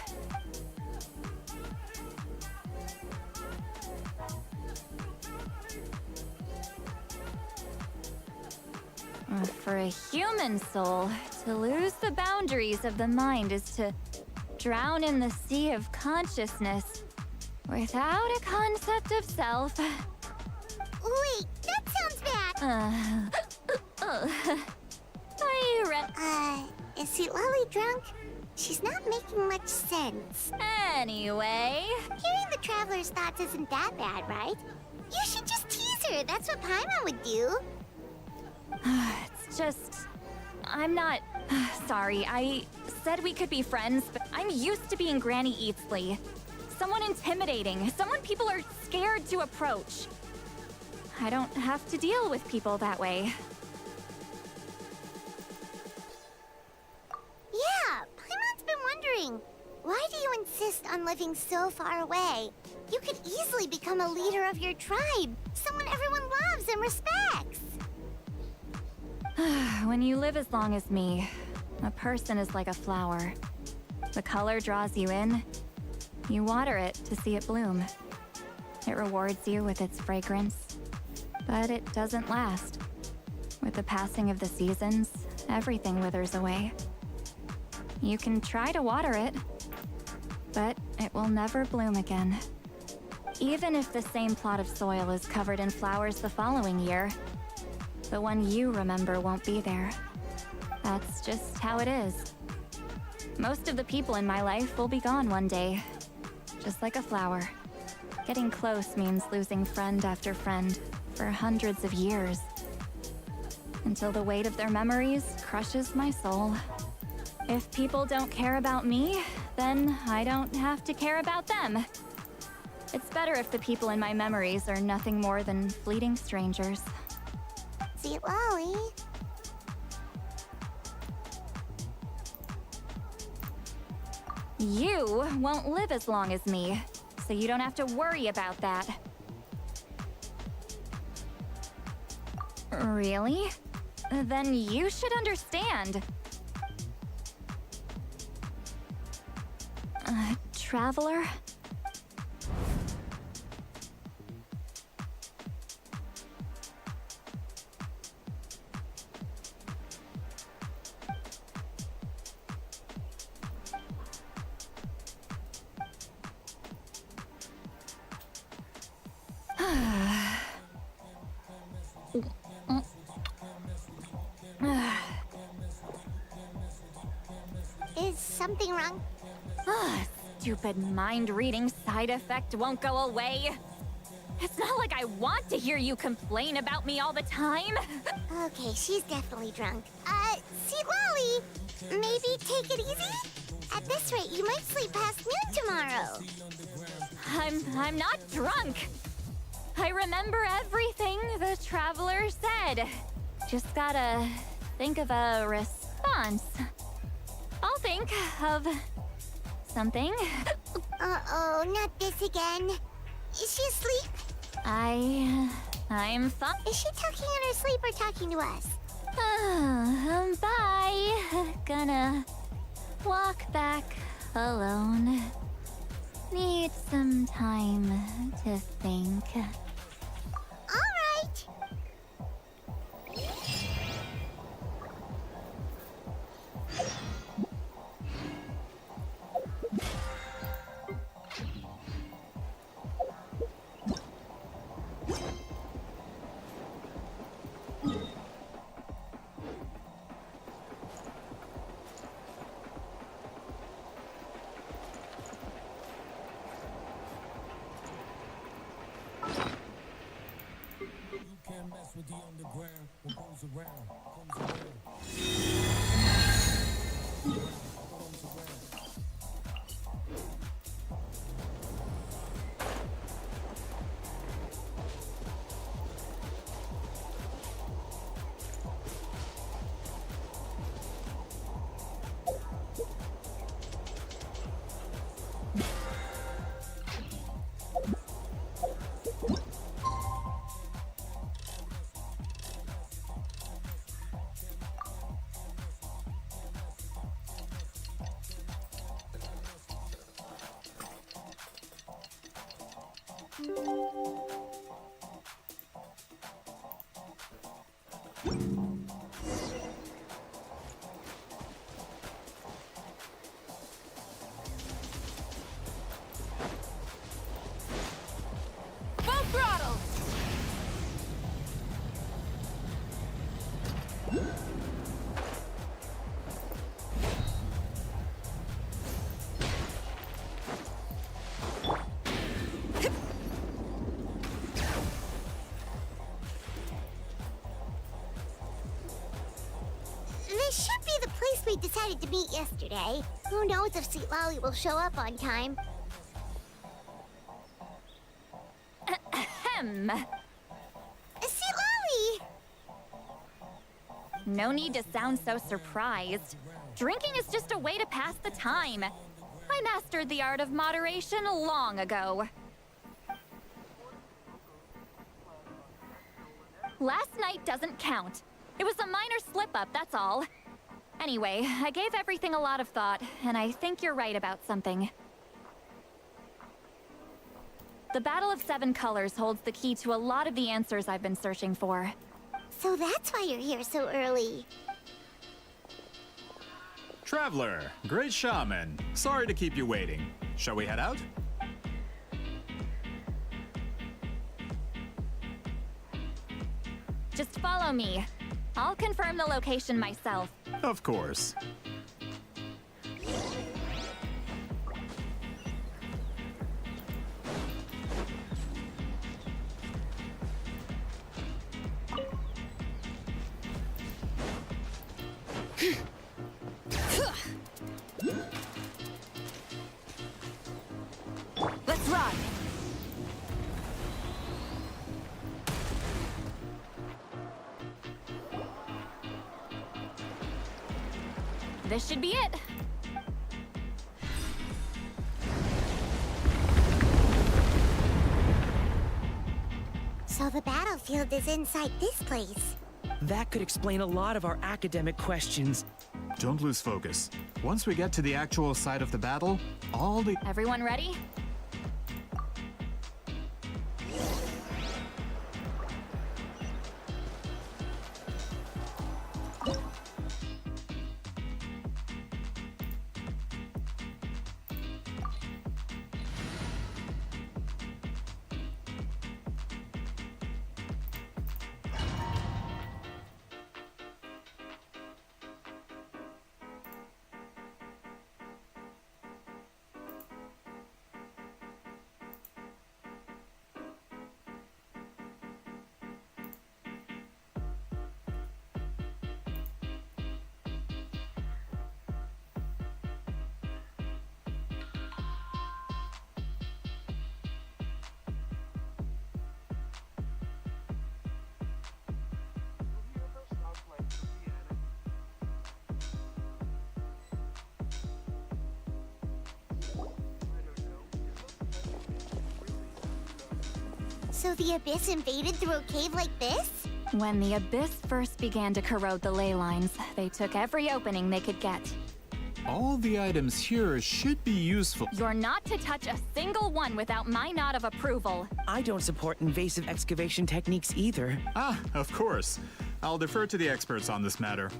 For a human soul, to lose the boundaries of the mind is to drown in the sea of consciousness without a concept of self. Wait, that sounds bad. Is Sweet Lolly drunk? She's not making much sense. Anyway... Hearing the Traveler's thoughts isn't that bad, right? You should just tease her. That's what Paimon would do. It's just... I'm not... Sorry, I said we could be friends, but I'm used to being Granny Eatsley. Someone intimidating, someone people are scared to approach. I don't have to deal with people that way. Yeah, Paimon's been wondering. Why do you insist on living so far away? You could easily become a leader of your tribe, someone everyone loves and respects. When you live as long as me, a person is like a flower. The color draws you in. You water it to see it bloom. It rewards you with its fragrance. But it doesn't last. With the passing of the seasons, everything withers away. You can try to water it, but it will never bloom again. Even if the same plot of soil is covered in flowers the following year, the one you remember won't be there. That's just how it is. Most of the people in my life will be gone one day, just like a flower. Getting close means losing friend after friend for hundreds of years, until the weight of their memories crushes my soul. If people don't care about me, then I don't have to care about them. It's better if the people in my memories are nothing more than fleeting strangers. Sweet Lolly. You won't live as long as me, so you don't have to worry about that. Really? Then you should understand. Traveler? Is something wrong? Stupid mind-reading side effect won't go away. It's not like I want to hear you complain about me all the time. Okay, she's definitely drunk. Sweet Lolly, maybe take it easy? At this rate, you might sleep past noon tomorrow. I'm not drunk. I remember everything the Traveler said. Just gotta think of a response. I'll think of something. Uh-oh, not this again. Is she asleep? I'm fine. Is she talking in her sleep or talking to us? Bye. Gonna walk back alone. Need some time to think. All right. With the underground, what goes around, comes around. Comes around. Full throttle! This should be the place we decided to meet yesterday. Who knows if Sweet Lolly will show up on time. Ahem. Sweet Lolly! No need to sound so surprised. Drinking is just a way to pass the time. I mastered the art of moderation long ago. Last night doesn't count. It was a minor slip-up, that's all. Anyway, I gave everything a lot of thought, and I think you're right about something. The Battle of Seven Colors holds the key to a lot of the answers I've been searching for. So that's why you're here so early. Traveler, great shaman. Sorry to keep you waiting. Shall we head out? Just follow me. I'll confirm the location myself. Of course. Let's rock! This should be it. So the battlefield is inside this place. That could explain a lot of our academic questions. Don't lose focus. Once we get to the actual site of the battle, all the... Everyone ready? So the Abyss invaded through a cave like this? When the Abyss first began to corrode the ley lines, they took every opening they could get. All the items here should be useful. You're not to touch a single one without my nod of approval. I don't support invasive excavation techniques either. Ah, of course. I'll defer to the experts on this matter.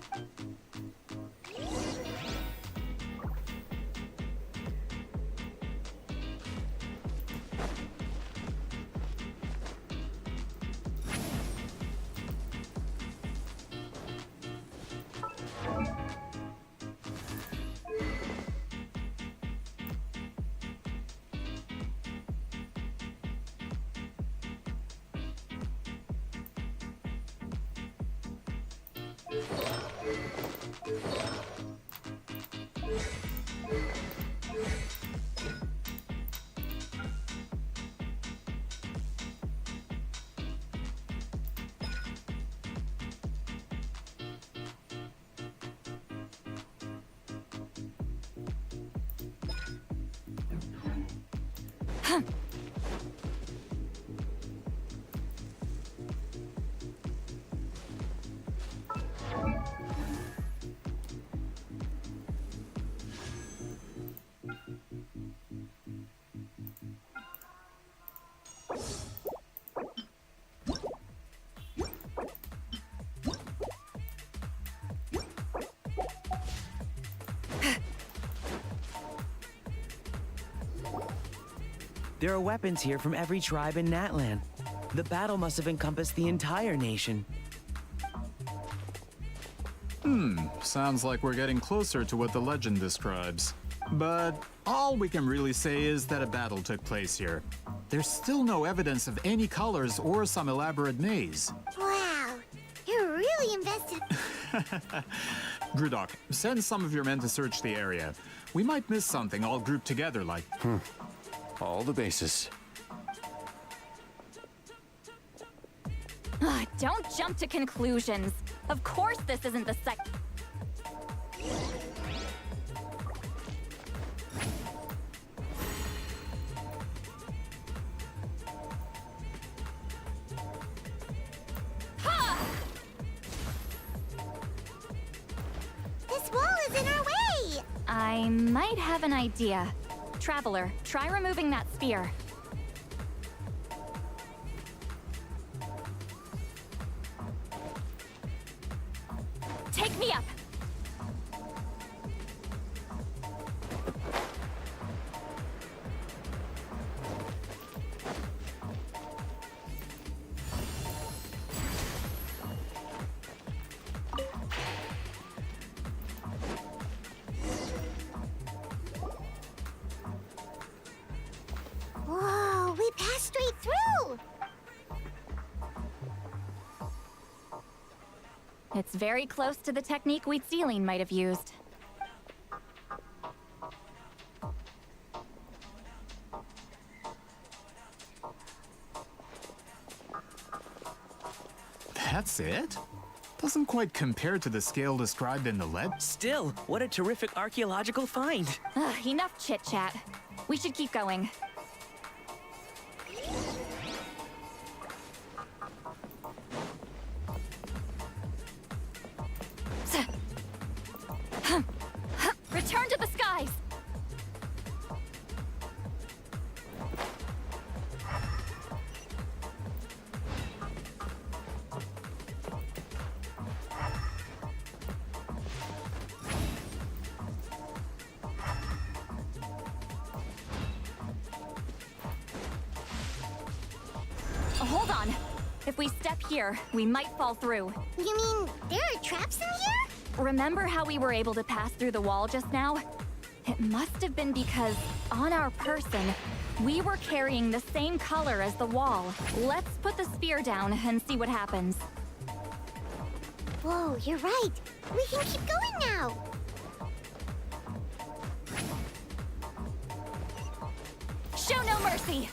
There are weapons here from every tribe in Natlan. The battle must have encompassed the entire nation. Sounds like we're getting closer to what the legend describes. But all we can really say is that a battle took place here. There's still no evidence of any colors or some elaborate maze. Wow, you're really invested. Grudok, send some of your men to search the area. We might miss something all grouped together like... All the bases. Don't jump to conclusions. Of course this isn't the This wall is in our way! I might have an idea. Traveler, try removing that spear. Take me up! Whoa, we passed straight through! It's very close to the technique Wheatsealing might have used. That's it? Doesn't quite compare to the scale described in the lead. Still, what a terrific archaeological find. Enough chit-chat. We should keep going. Return to the skies! Hold on. If we step here, we might fall through. You mean there are traps in here? Remember how we were able to pass through the wall just now? It must have been because, on our person, we were carrying the same color as the wall. Let's put the spear down and see what happens. Whoa, you're right. We can keep going now. Show no mercy!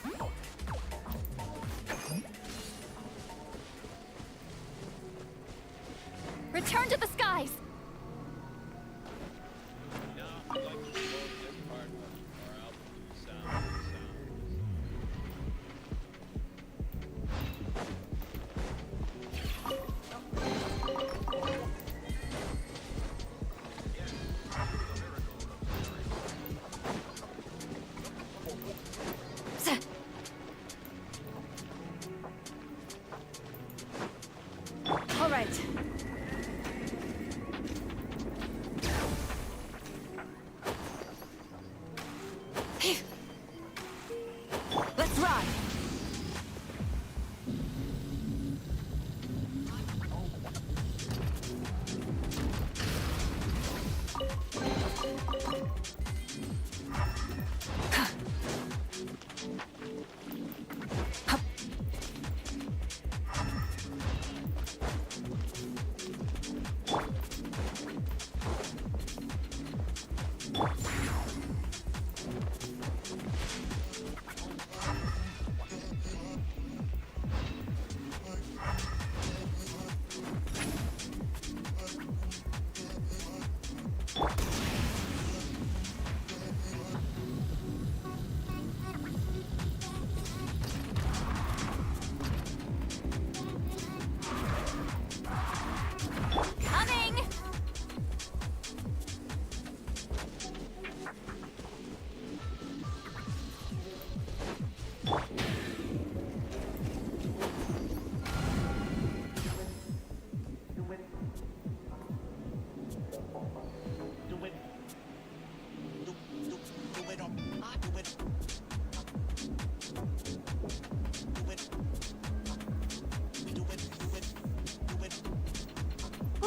Return to the skies! All right. Let's run!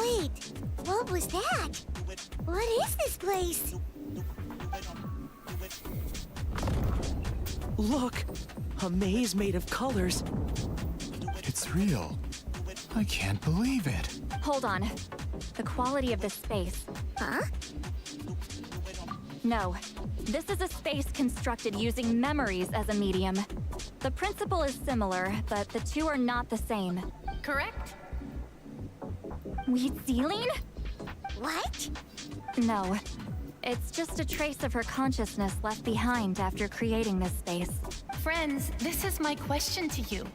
Wait, what was that? What is this place? Look! A maze made of colors. It's real. I can't believe it. Hold on. The quality of this space. Huh? No. This is a space constructed using memories as a medium. The principle is similar, but the two are not the same. Correct? Wheatzealine? What? No. It's just a trace of her consciousness left behind after creating this space. Friends, this is my question to you.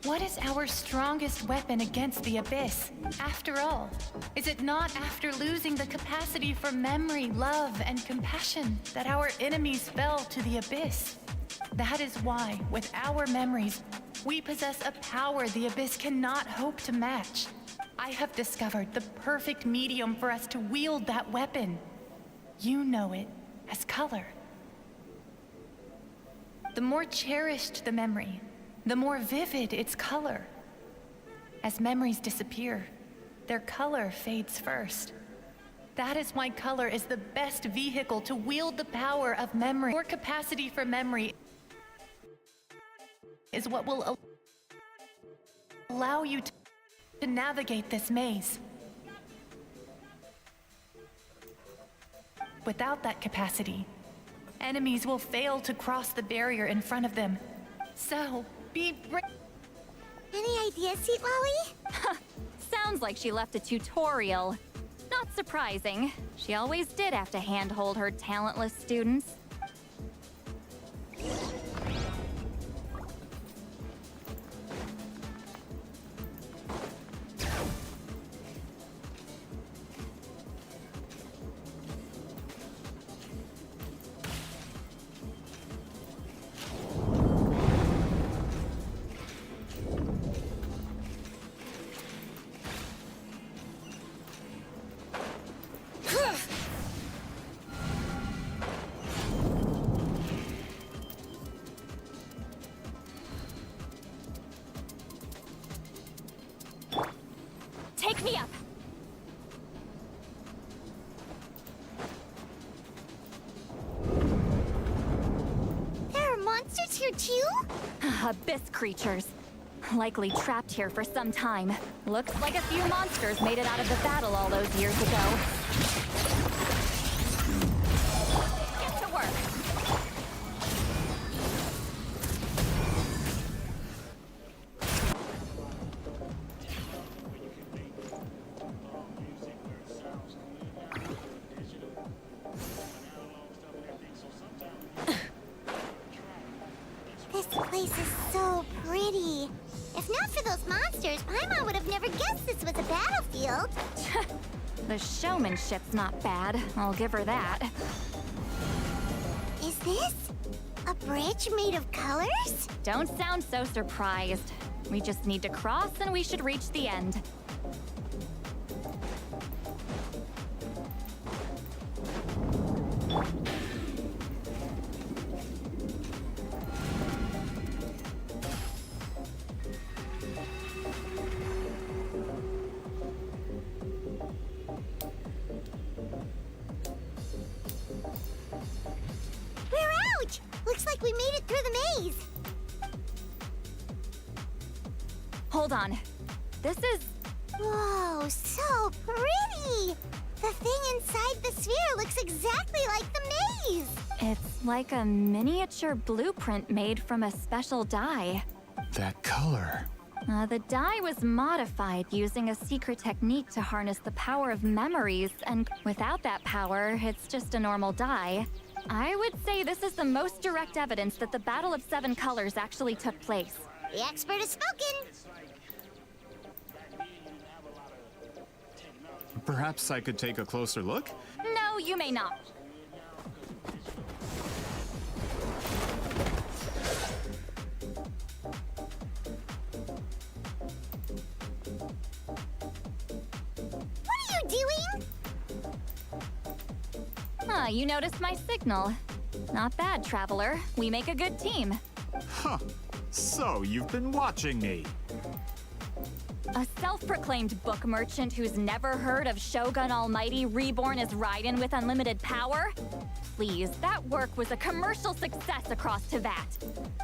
What is our strongest weapon against the Abyss? After all, is it not after losing the capacity for memory, love, and compassion that our enemies fell to the Abyss? That is why, with our memories, we possess a power the Abyss cannot hope to match. I have discovered the perfect medium for us to wield that weapon. You know it as color. The more cherished the memory, the more vivid its color. As memories disappear, their color fades first. That is why color is the best vehicle to wield the power of memory. Your capacity for memory is what will allow you to navigate this maze. Without that capacity, enemies will fail to cross the barrier in front of them. So, be brave. Any ideas, Sweet Lolly? Sounds like she left a tutorial. Not surprising. She always did have to handhold her talentless students. Take me up! There are monsters here too? Abyss creatures. Likely trapped here for some time. Looks like a few monsters made it out of the battle all those years ago. Get to work! This place is so pretty. If not for those monsters, Paimon would have never guessed this was a battlefield. The showmanship's not bad, I'll give her that. Is this a bridge made of colors? Don't sound so surprised. We just need to cross and we should reach the end. We're out! Looks like we made it through the maze. Hold on. This is... Whoa, so pretty! The thing inside the sphere looks exactly like the maze! It's like a miniature blueprint made from a special dye. That color. The dye was modified using a secret technique to harness the power of memories, and without that power, it's just a normal dye. I would say this is the most direct evidence that the Battle of Seven Colors actually took place. The expert has spoken! Perhaps I could take a closer look? No, you may not. What are you doing? Ah, you noticed my signal. Not bad, Traveler. We make a good team. Huh. So, you've been watching me. A self-proclaimed book merchant who's never heard of Shogun Almighty reborn as Raiden with unlimited power? Please, that work was a commercial success across Teyvat.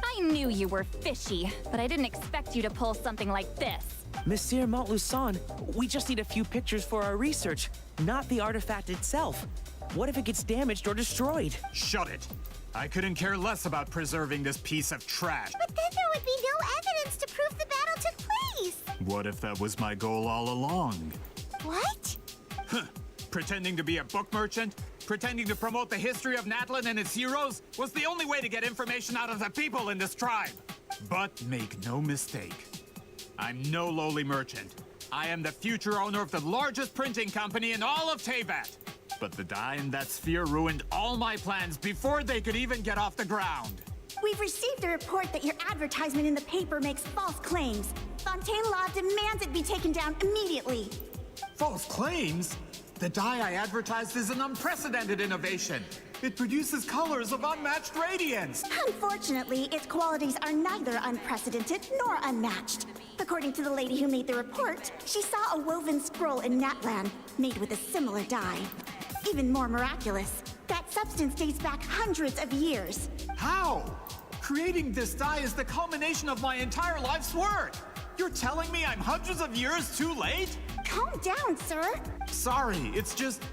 I knew you were fishy, but I didn't expect you to pull something like this. Monsieur Montluçon, we just need a few pictures for our research, not the artifact itself. What if it gets damaged or destroyed? Shut it! I couldn't care less about preserving this piece of trash. But then there would be no evidence to prove the battle took place. What if that was my goal all along? What? Huh. Pretending to be a book merchant, pretending to promote the history of Natlan and its heroes was the only way to get information out of the people in this tribe. But make no mistake, I'm no lowly merchant. I am the future owner of the largest printing company in all of Teyvat. But the dye in that sphere ruined all my plans before they could even get off the ground. We've received a report that your advertisement in the paper makes false claims. Fontaine Law demands it be taken down immediately. False claims? The dye I advertised is an unprecedented innovation. It produces colors of unmatched radiance. Unfortunately, its qualities are neither unprecedented nor unmatched. According to the lady who made the report, she saw a woven scroll in Natlan made with a similar dye. Even more miraculous, that substance dates back hundreds of years. How? Creating this dye is the culmination of my entire life's work. You're telling me I'm hundreds of years too late? Calm down, sir. Sorry, it's just...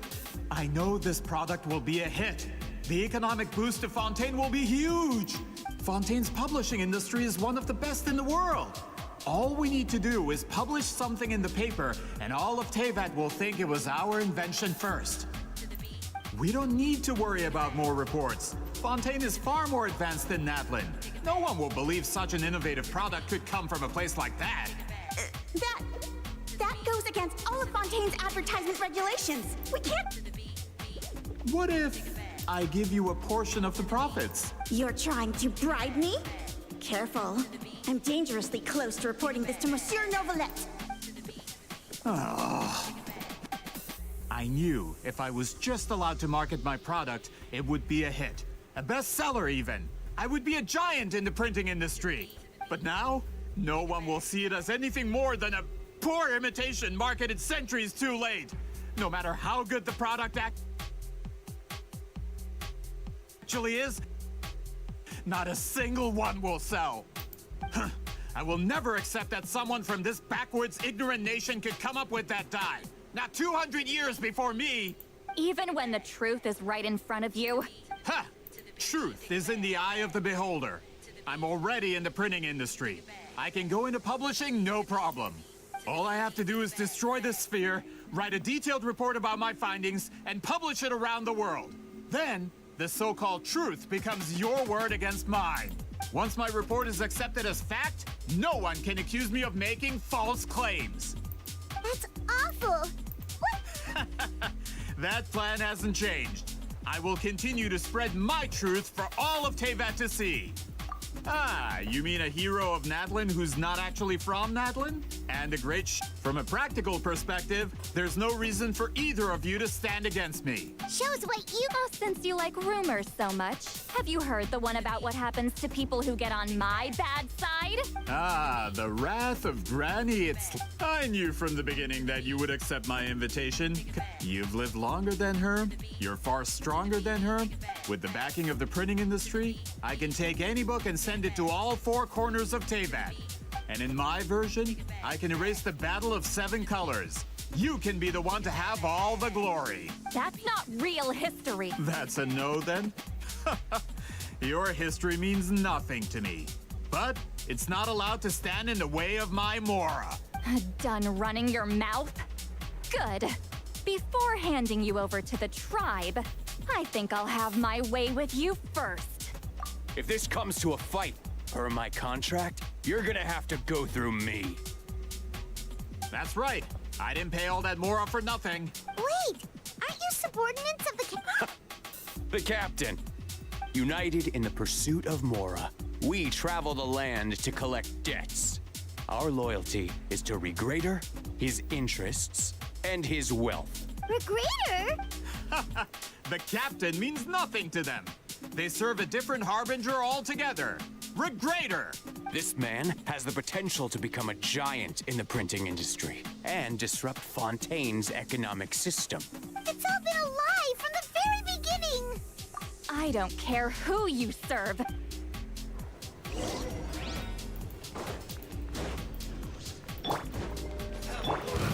I know this product will be a hit. The economic boost to Fontaine will be huge. Fontaine's publishing industry is one of the best in the world. All we need to do is publish something in the paper, and all of Teyvat will think it was our invention first. We don't need to worry about more reports. Fontaine is far more advanced than Natlan. No one will believe such an innovative product could come from a place like that. That goes against all of Fontaine's advertisement regulations. We can't... What if I give you a portion of the profits? You're trying to bribe me? Careful. I'm dangerously close to reporting this to Monsieur Novelette. Oh. I knew if I was just allowed to market my product, it would be a hit. A bestseller even. I would be a giant in the printing industry. But now, no one will see it as anything more than a poor imitation marketed centuries too late. No matter how good the product actually is, not a single one will sell. I will never accept that someone from this backwards, ignorant nation could come up with that dye. Not 200 years before me! Even when the truth is right in front of you? Ha! Truth is in the eye of the beholder. I'm already in the printing industry. I can go into publishing, no problem. All I have to do is destroy this sphere, write a detailed report about my findings, and publish it around the world. Then, the so-called truth becomes your word against mine. Once my report is accepted as fact, no one can accuse me of making false claims. That's awful. What? That plan hasn't changed. I will continue to spread my truth for all of Teyvat to see. Ah, you mean a hero of Natlan who's not actually from Natlan? And a great From a practical perspective, there's no reason for either of you to stand against me. Shows what you... Oh, since you like rumors so much, have you heard the one about what happens to people who get on my bad side? Ah, the wrath of Granny. I knew from the beginning that you would accept my invitation. You've lived longer than her. You're far stronger than her. With the backing of the printing industry, I can take any book and send it to all four corners of Teyvat. And in my version, I can erase the Battle of Seven Colors. You can be the one to have all the glory. That's not real history. That's a no, then? Your history means nothing to me. But it's not allowed to stand in the way of my Mora. Done running your mouth? Good. Before handing you over to the tribe, I think I'll have my way with you first. If this comes to a fight, per my contract, you're gonna have to go through me. That's right. I didn't pay all that Mora for nothing. Wait! Aren't you subordinates of the The captain. United in the pursuit of Mora, we travel the land to collect debts. Our loyalty is to Regrader, his interests, and his wealth. Regrader? The captain means nothing to them. They serve a different harbinger altogether. Regrader! This man has the potential to become a giant in the printing industry and disrupt Fontaine's economic system. It's all been a lie from the very beginning! I don't care who you serve.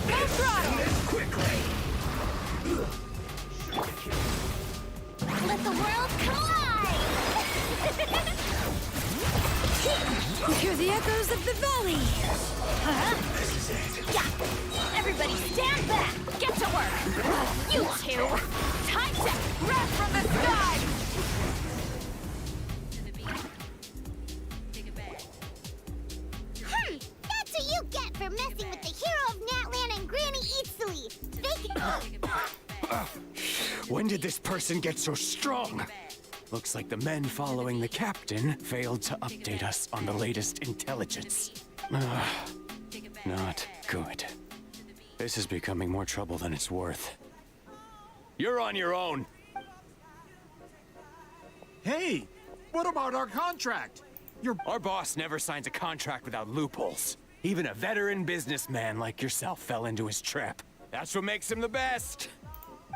Full throttle! Quickly! Let the world collide! Hear the echoes of the valley! Huh? This is it. Yeah! Everybody stand back! Get to work! You two! Time check! Wrath from the sky! That's what you get for messing with the hero of Natlan and Granny Eatsley! When did this person get so strong? Looks like the men following the captain failed to update us on the latest intelligence. Not good. This is becoming more trouble than it's worth. You're on your own. Hey, what about our contract? Our boss never signs a contract without loopholes. Even a veteran businessman like yourself fell into his trap. That's what makes him the best.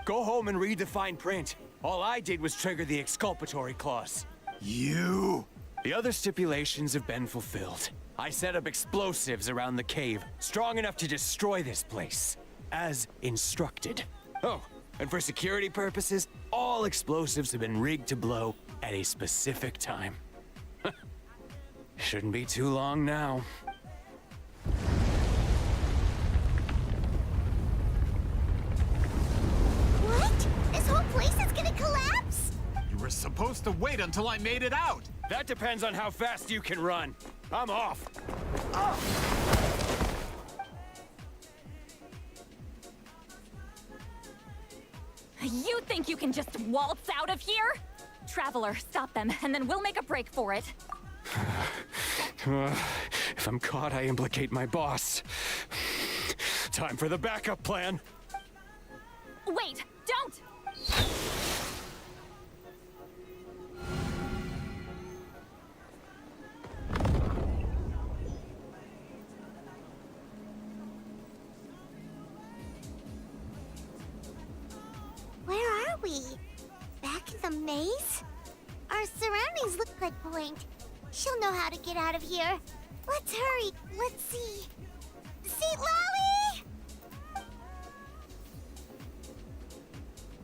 Go home and read the fine print. All I did was trigger the exculpatory clause. You! The other stipulations have been fulfilled. I set up explosives around the cave, strong enough to destroy this place, as instructed. Oh, and for security purposes, all explosives have been rigged to blow at a specific time. Shouldn't be too long now. What? This whole place is gonna collapse? You were supposed to wait until I made it out! That depends on how fast you can run. I'm off. You think you can just waltz out of here? Traveler, stop them, and then we'll make a break for it. If I'm caught, I implicate my boss. Time for the backup plan. Wait, don't! Where are we? Back in the maze? Our surroundings look like Point. She'll know how to get out of here. Let's hurry. Let's see. St. Lolly!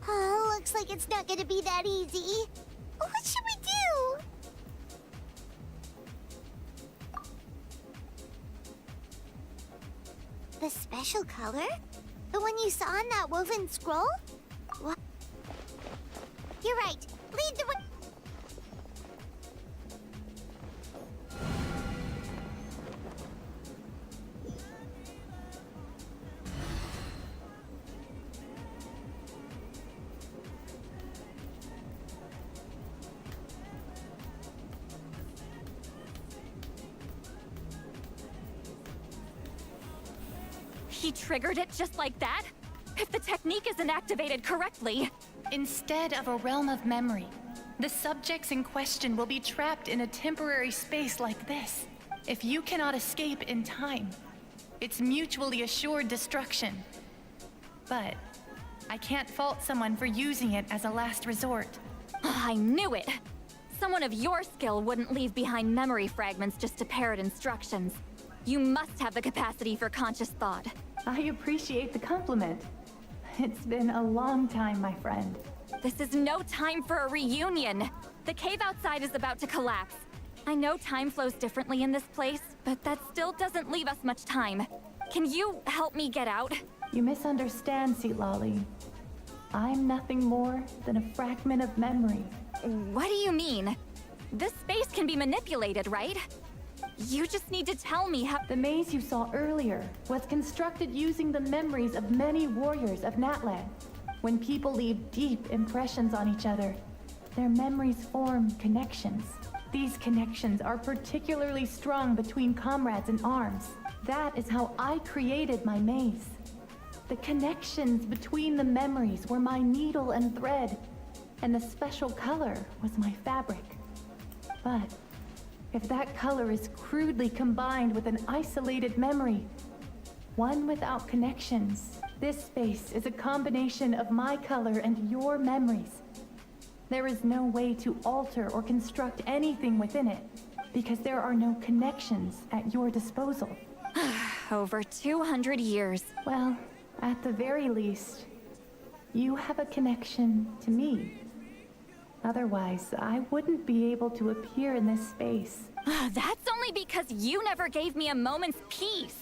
Oh, looks like it's not gonna be that easy. What should we do? The special color? The one you saw in that woven scroll? What? You're right. Lead the way. He triggered it just like that? If the technique isn't activated correctly... Instead of a realm of memory, the subjects in question will be trapped in a temporary space like this. If you cannot escape in time, it's mutually assured destruction. But I can't fault someone for using it as a last resort. I knew it! Someone of your skill wouldn't leave behind memory fragments just to parrot instructions. You must have the capacity for conscious thought. I appreciate the compliment. It's been a long time, my friend. This is no time for a reunion. The cave outside is about to collapse. I know time flows differently in this place, but that still doesn't leave us much time. Can you help me get out? You misunderstand, Lolly. I'm nothing more than a fragment of memory. What do you mean? This space can be manipulated, right? You just need to tell me how— The maze you saw earlier was constructed using the memories of many warriors of Natlan. When people leave deep impressions on each other, their memories form connections. These connections are particularly strong between comrades in arms. That is how I created my maze. The connections between the memories were my needle and thread. and the special color was my fabric. But if that color is crudely combined with an isolated memory, one without connections, this space is a combination of my color and your memories. There is no way to alter or construct anything within it, because there are no connections at your disposal. Over 200 years. Well, at the very least, you have a connection to me. Otherwise, I wouldn't be able to appear in this space. That's only because you never gave me a moment's peace.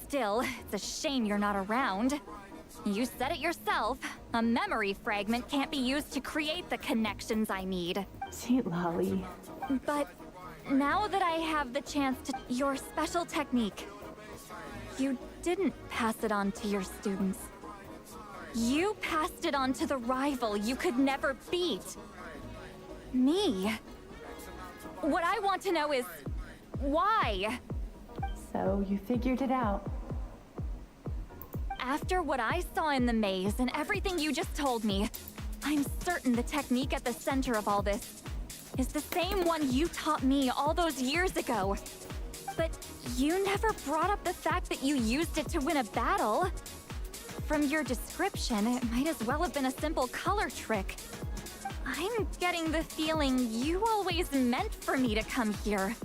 Still, it's a shame you're not around. You said it yourself. A memory fragment can't be used to create the connections I need. Sweet Lolly. But now that I have the chance to... Your special technique. You didn't pass it on to your students. You passed it on to the rival you could never beat. Me. What I want to know is... why? So you figured it out. After what I saw in the maze and everything you just told me, I'm certain the technique at the center of all this is the same one you taught me all those years ago. But you never brought up the fact that you used it to win a battle. From your description, it might as well have been a simple color trick. I'm getting the feeling you always meant for me to come here.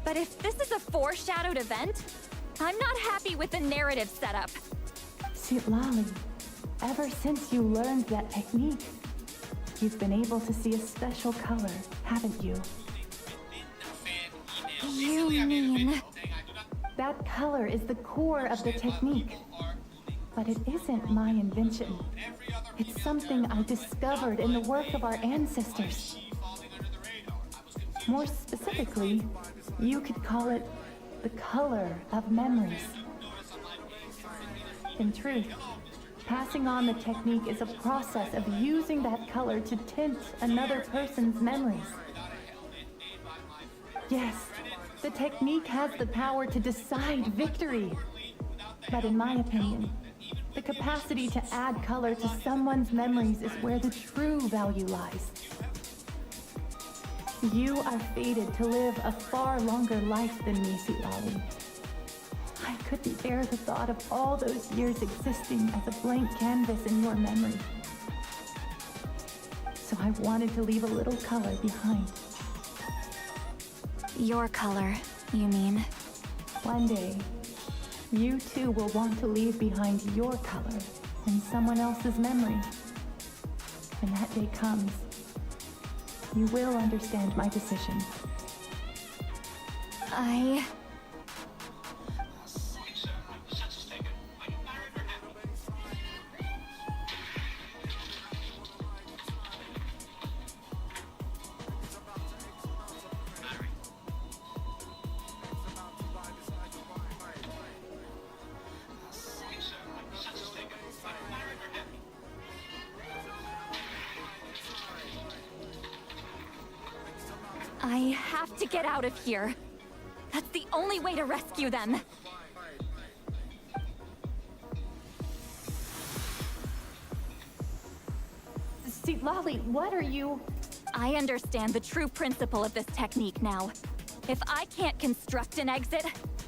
But if this is a foreshadowed event, I'm not happy with the narrative setup. Sweet Lolly, ever since you learned that technique, you've been able to see a special color, haven't you? You mean... That color is the core of the technique. But it isn't my invention. It's something I discovered in the work of our ancestors. More specifically, you could call it the color of memories. In truth, passing on the technique is a process of using that color to tint another person's memories. Yes, the technique has the power to decide victory. But in my opinion, the capacity to add color to someone's memories is where the true value lies. You are fated to live a far longer life than me, Sweet Lolly. I couldn't bear the thought of all those years existing as a blank canvas in your memory. So I wanted to leave a little color behind. Your color, you mean? One day, you too will want to leave behind your color in someone else's memory. When that day comes, you will understand my decision. I have to get out of here. That's the only way to rescue them. Sweet Lolly, what are you... I understand the true principle of this technique now. If I can't construct an exit,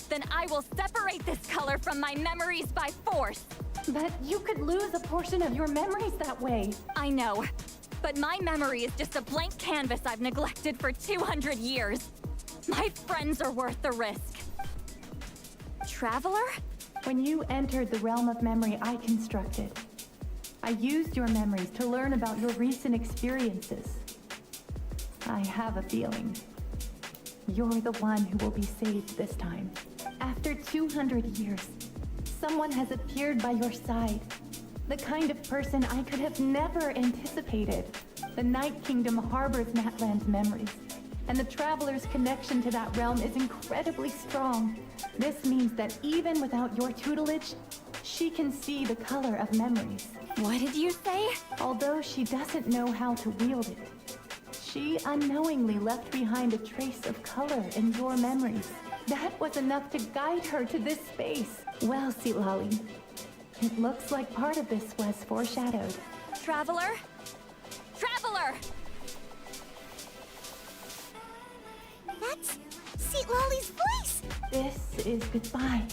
then I will separate this color from my memories by force. But you could lose a portion of your memories that way. I know. But my memory is just a blank canvas I've neglected for 200 years. My friends are worth the risk. Traveler? When you entered the realm of memory I constructed, I used your memories to learn about your recent experiences. I have a feeling you're the one who will be saved this time. After 200 years, someone has appeared by your side. The kind of person I could have never anticipated. The Night Kingdom harbors Natland's memories, and the Traveler's connection to that realm is incredibly strong. This means that even without your tutelage, she can see the color of memories. What did you say? Although she doesn't know how to wield it, she unknowingly left behind a trace of color in your memories. That was enough to guide her to this space. Well, Sweet Lolly, it looks like part of this was foreshadowed. Traveler? Traveler! That's Seat Lolly's voice! This is goodbye,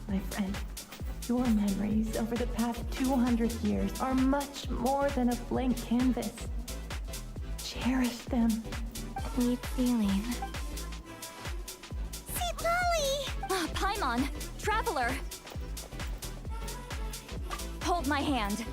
my friend. Your memories over the past 200 years are much more than a blank canvas. Cherish them. Sweet feeling. Seat Lolly! Ah, Paimon! Traveler! Hold my hand.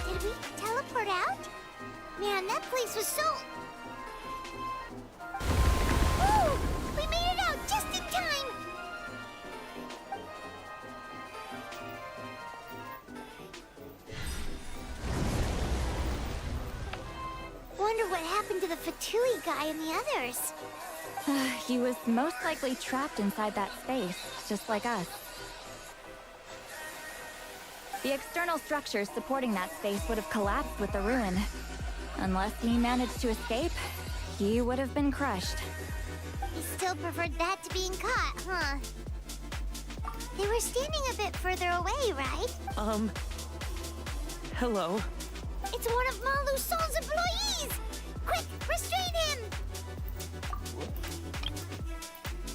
Did we teleport out? Man, that place was so... Ooh! We made it out just in time! Wonder what happened to the Fatui guy and the others. He was most likely trapped inside that space, just like us. The external structures supporting that space would have collapsed with the ruin. Unless he managed to escape, he would have been crushed. He still preferred that to being caught, huh? They were standing a bit further away, right? Hello? It's one of Malu Sol's employees! Quick, restrain him!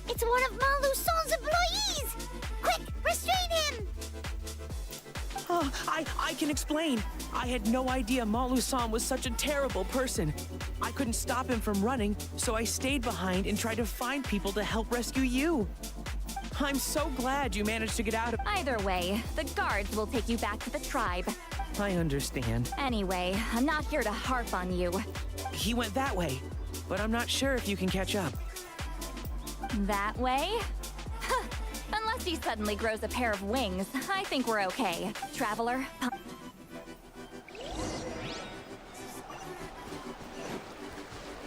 It's one of Malu Sol's employees! Quick, restrain him! Oh, I can explain. I had no idea Malu-san was such a terrible person. I couldn't stop him from running, so I stayed behind and tried to find people to help rescue you. I'm so glad you managed to get out of— Either way, the guards will take you back to the tribe. I understand. Anyway, I'm not here to harp on you. He went that way, but I'm not sure if you can catch up. That way? Huh. Unless he suddenly grows a pair of wings, I think we're okay. Traveler,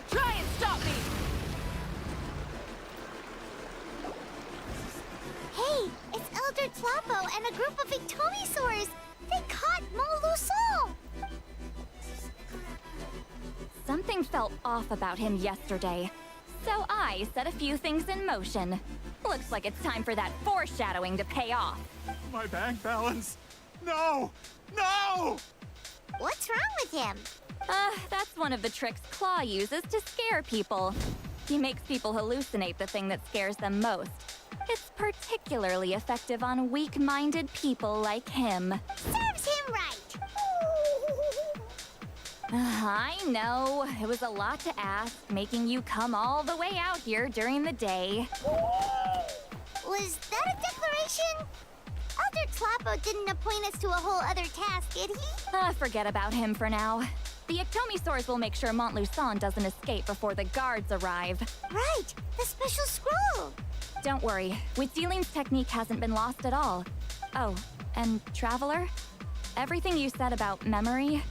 try and stop me! Hey, it's Elder Tlapo and a group of Victomisaurs! They caught Malu Sol! Something felt off about him yesterday, so I set a few things in motion. Looks like it's time for that foreshadowing to pay off. My bank balance! No! No! What's wrong with him? That's one of the tricks Claw uses to scare people. He makes people hallucinate the thing that scares them most. It's particularly effective on weak-minded people like him. Serves him right! I know. It was a lot to ask, making you come all the way out here during the day. Was that a declaration? Elder Tlapo didn't appoint us to a whole other task, did he? Forget about him for now. The Ectomisaurs will make sure Montluçon doesn't escape before the guards arrive. Right! The special scroll! Don't worry. Witzeline's technique hasn't been lost at all. Oh, and Traveler? Everything you said about memory...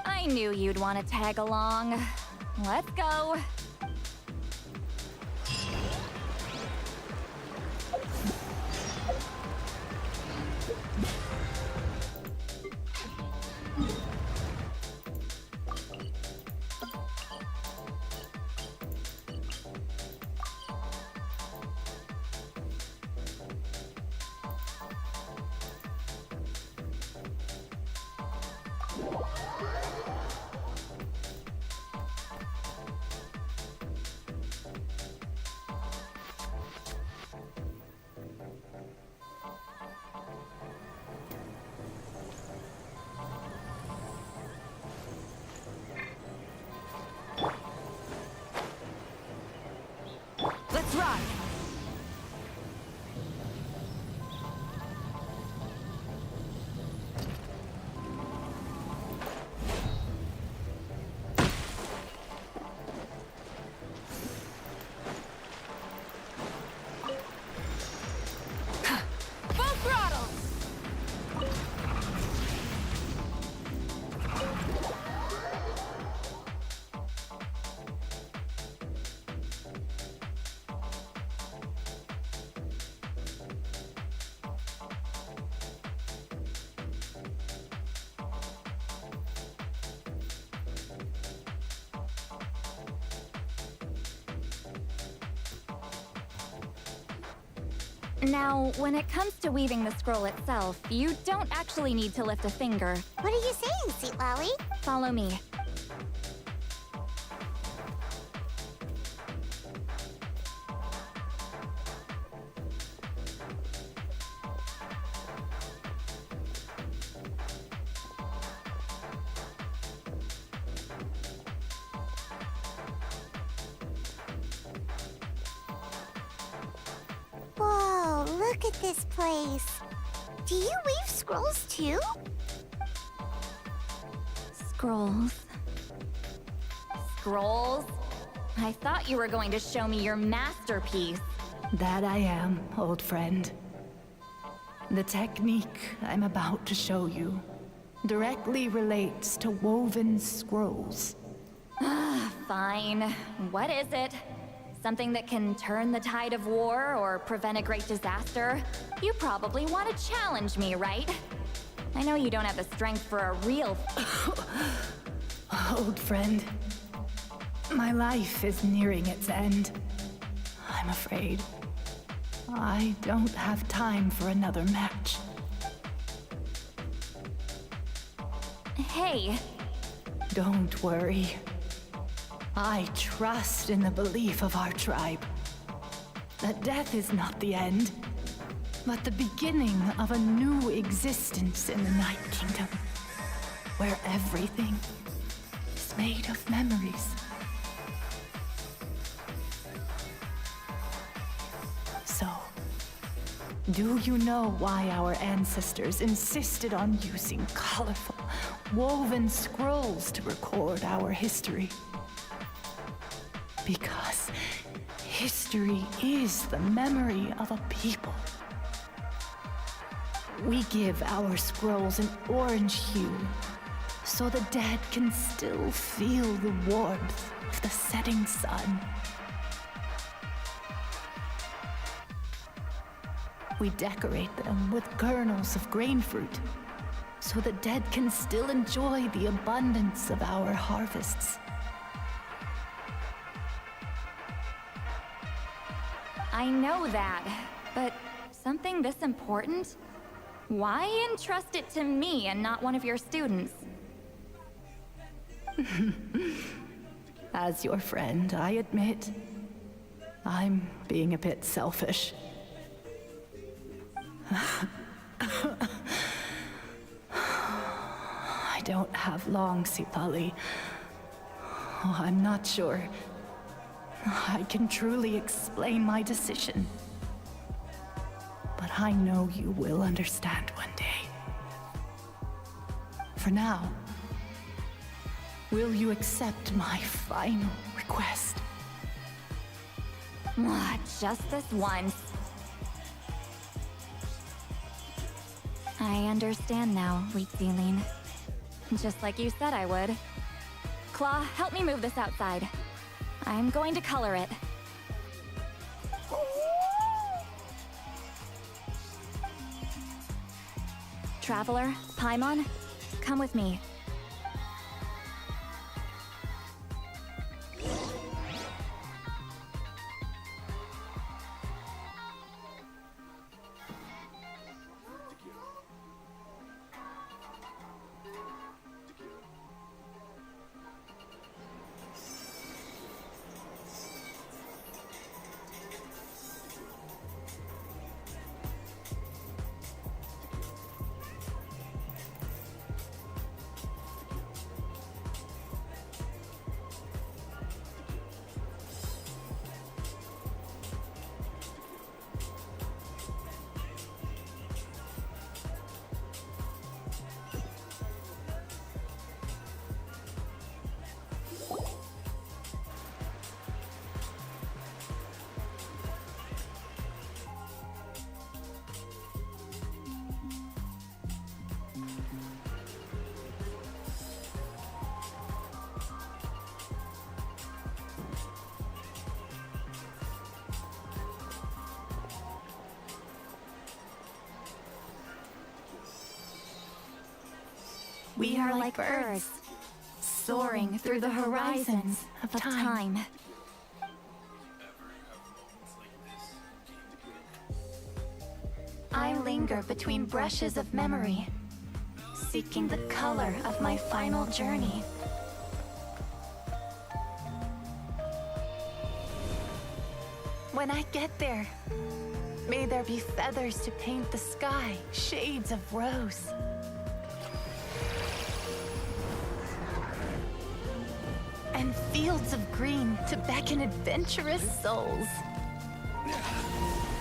I knew you'd want to tag along. Let's go. Now, when it comes to weaving the scroll itself, you don't actually need to lift a finger. What are you saying, Sweet Lolly? Follow me. Whoa, look at this place. Do you weave scrolls too? Scrolls. Scrolls? I thought you were going to show me your masterpiece. That I am, old friend. The technique I'm about to show you directly relates to woven scrolls. Fine. What is it? Something that can turn the tide of war or prevent a great disaster? You probably want to challenge me, right? I know you don't have the strength for a real... Old friend, my life is nearing its end. I'm afraid I don't have time for another match. Hey. Don't worry. I trust in the belief of our tribe that death is not the end, but the beginning of a new existence in the Night Kingdom, where everything is made of memories. So, do you know why our ancestors insisted on using colorful, woven scrolls to record our history? Because history is the memory of a people. We give our scrolls an orange hue, so the dead can still feel the warmth of the setting sun. We decorate them with kernels of grain fruit, so the dead can still enjoy the abundance of our harvests. I know that, but something this important? Why entrust it to me and not one of your students? As your friend, I admit, I'm being a bit selfish. I don't have long, Sipali. Oh, I'm not sure I can truly explain my decision. But I know you will understand one day. For now, will you accept my final request? Just this once. I understand now, Weak Zealine. Just like you said I would. Claw, help me move this outside. I'm going to color it. Traveler, Paimon, come with me. We are like birds, soaring through the horizons of time. linger between brushes of memory, seeking the color of my final journey. When I get there, may there be feathers to paint the sky, shades of rose. And fields of green to beckon adventurous souls.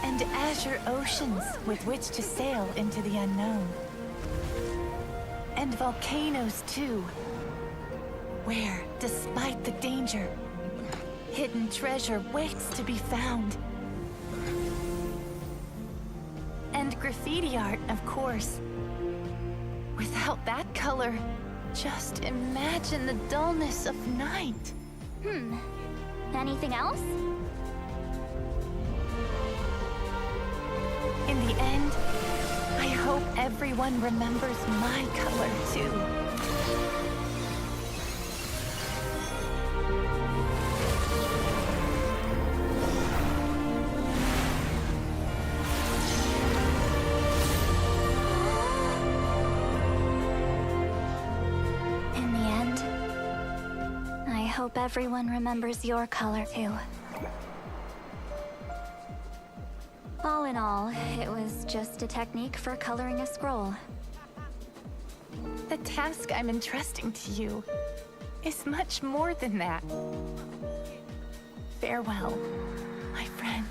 And azure oceans with which to sail into the unknown. And volcanoes too, where, despite the danger, hidden treasure waits to be found. And graffiti art, of course. Without that color, just imagine the dullness of night. Anything else? In the end, I hope everyone remembers my color too. In the end, I hope everyone remembers your color too. All in all, it was just a technique for coloring a scroll. The task I'm entrusting to you is much more than that. Farewell, my friend.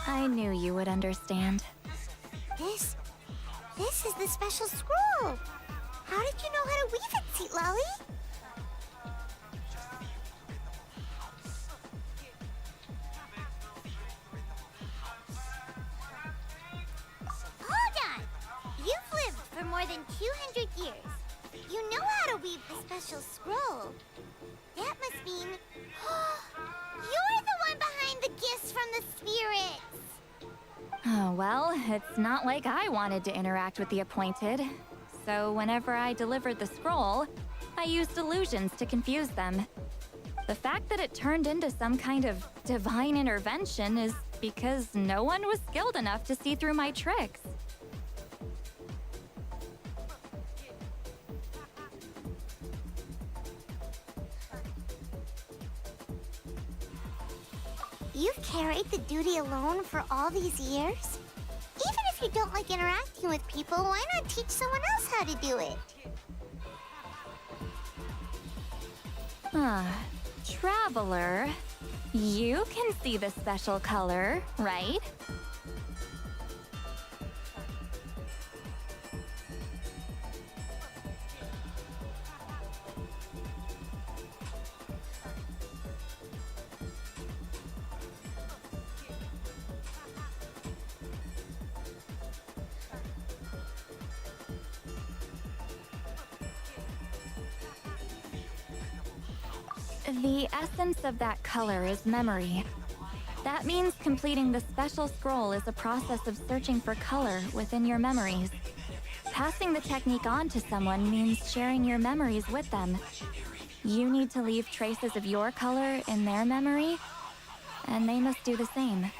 I knew you would understand. This is the special scroll. How did you know how to weave it, Seat Lolly? Hold on! You've lived for more than 200 years. You know how to weave the special scroll. That must mean... you're the one behind the gifts from the spirits! Oh, well, it's not like I wanted to interact with the appointed. So whenever I delivered the scroll, I used illusions to confuse them. The fact that it turned into some kind of divine intervention is because no one was skilled enough to see through my tricks. You've carried the duty alone for all these years? Even if you don't like interacting with people, why not teach someone else how to do it? Traveler, you can see the special color, right? The essence of that color is memory. That means completing the special scroll is a process of searching for color within your memories. Passing the technique on to someone means sharing your memories with them. You need to leave traces of your color in their memory, and they must do the same.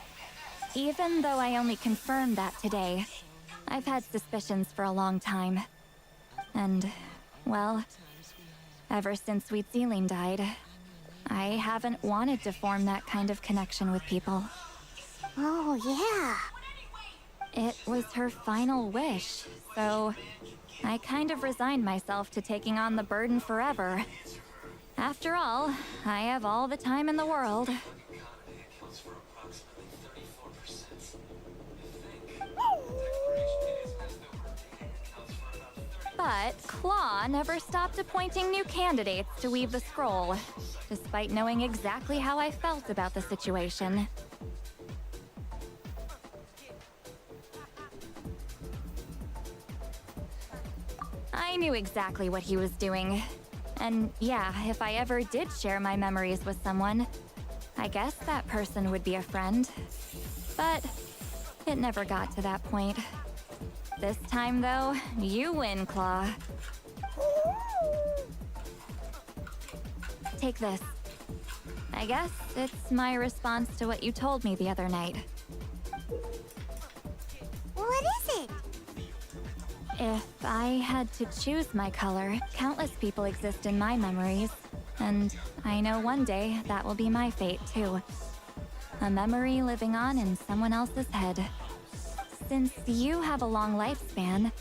Even though I only confirmed that today, I've had suspicions for a long time. And, well, ever since Sweet Celine died, I haven't wanted to form that kind of connection with people. Oh, yeah. It was her final wish, so I kind of resigned myself to taking on the burden forever. After all, I have all the time in the world. But Claw never stopped appointing new candidates to weave the scroll, despite knowing exactly how I felt about the situation. I knew exactly what he was doing. And yeah, if I ever did share my memories with someone, I guess that person would be a friend. But it never got to that point. This time, though, you win, Claw. Take this. I guess it's my response to what you told me the other night. What is it? If I had to choose my color, countless people exist in my memories. And I know one day that will be my fate, too. A memory living on in someone else's head. Since you have a long lifespan,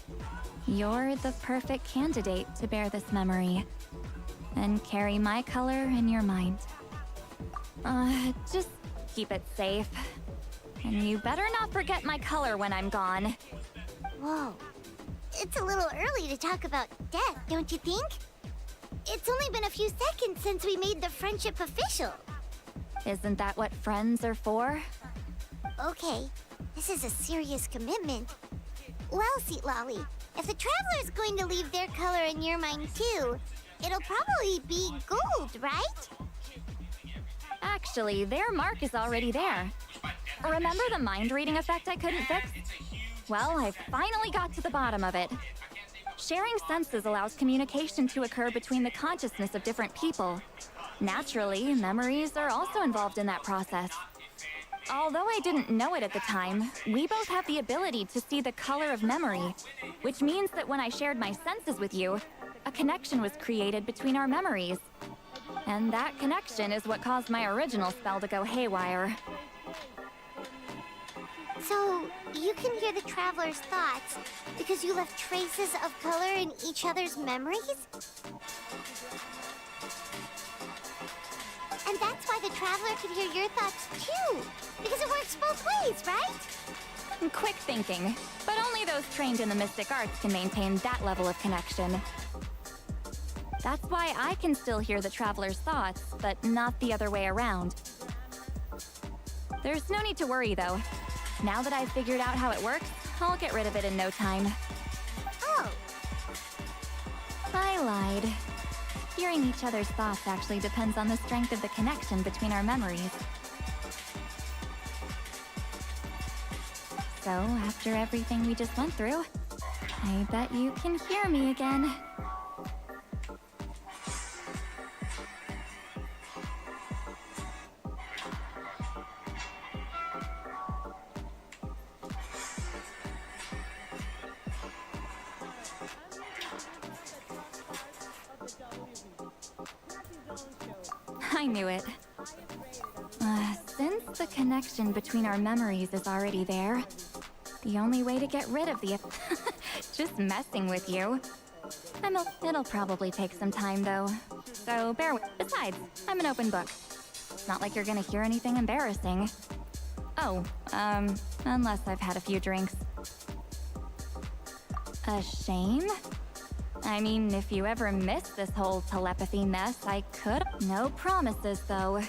you're the perfect candidate to bear this memory and carry my color in your mind. Just keep it safe. And you better not forget my color when I'm gone. Whoa. It's a little early to talk about death, don't you think? It's only been a few seconds since we made the friendship official. Isn't that what friends are for? Okay, this is a serious commitment. Well, Seat Lolly, if the Traveler's going to leave their color in your mind too, it'll probably be gold, right? Actually, their mark is already there. Remember the mind reading effect I couldn't fix? Well, I finally got to the bottom of it. Sharing senses allows communication to occur between the consciousness of different people. Naturally, memories are also involved in that process. Although I didn't know it at the time, we both have the ability to see the color of memory, which means that when I shared my senses with you, a connection was created between our memories. And that connection is what caused my original spell to go haywire. So, you can hear the Traveler's thoughts because you left traces of color in each other's memories? And that's why the Traveler can hear your thoughts too, because it works both ways, right? Quick thinking, but only those trained in the mystic arts can maintain that level of connection. That's why I can still hear the Traveler's thoughts, but not the other way around. There's no need to worry, though. Now that I've figured out how it works, I'll get rid of it in no time. Oh. I lied. Hearing each other's thoughts actually depends on the strength of the connection between our memories. So, after everything we just went through, I bet you can hear me again. I knew it. Since the connection between our memories is already there, the only way to get rid of the... just messing with you. It'll probably take some time, though. So bear with... Besides, I'm an open book. It's not like you're gonna hear anything embarrassing. Oh, unless I've had a few drinks. A shame? I mean, if you ever missed this whole telepathy mess, I could. No promises, though.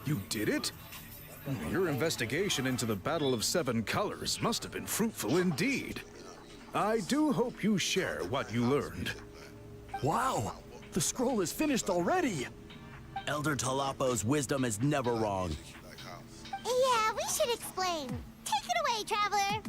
You did it? Your investigation into the Battle of Seven Colors must have been fruitful indeed. I do hope you share what you learned. Wow! The scroll is finished already! Elder Talapo's wisdom is never wrong. Yeah, we should explain. Take it away, Traveler.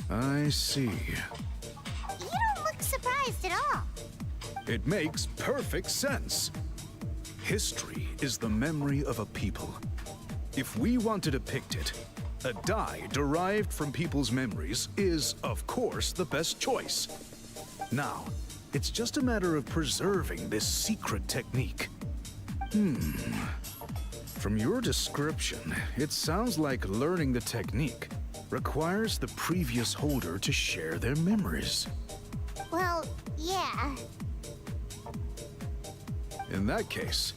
I see. You don't look surprised at all. It makes perfect sense. History is the memory of a people. If we want to depict it, a dye derived from people's memories is, of course, the best choice. Now, it's just a matter of preserving this secret technique. From your description, it sounds like learning the technique requires the previous holder to share their memories. Well, yeah. In that case,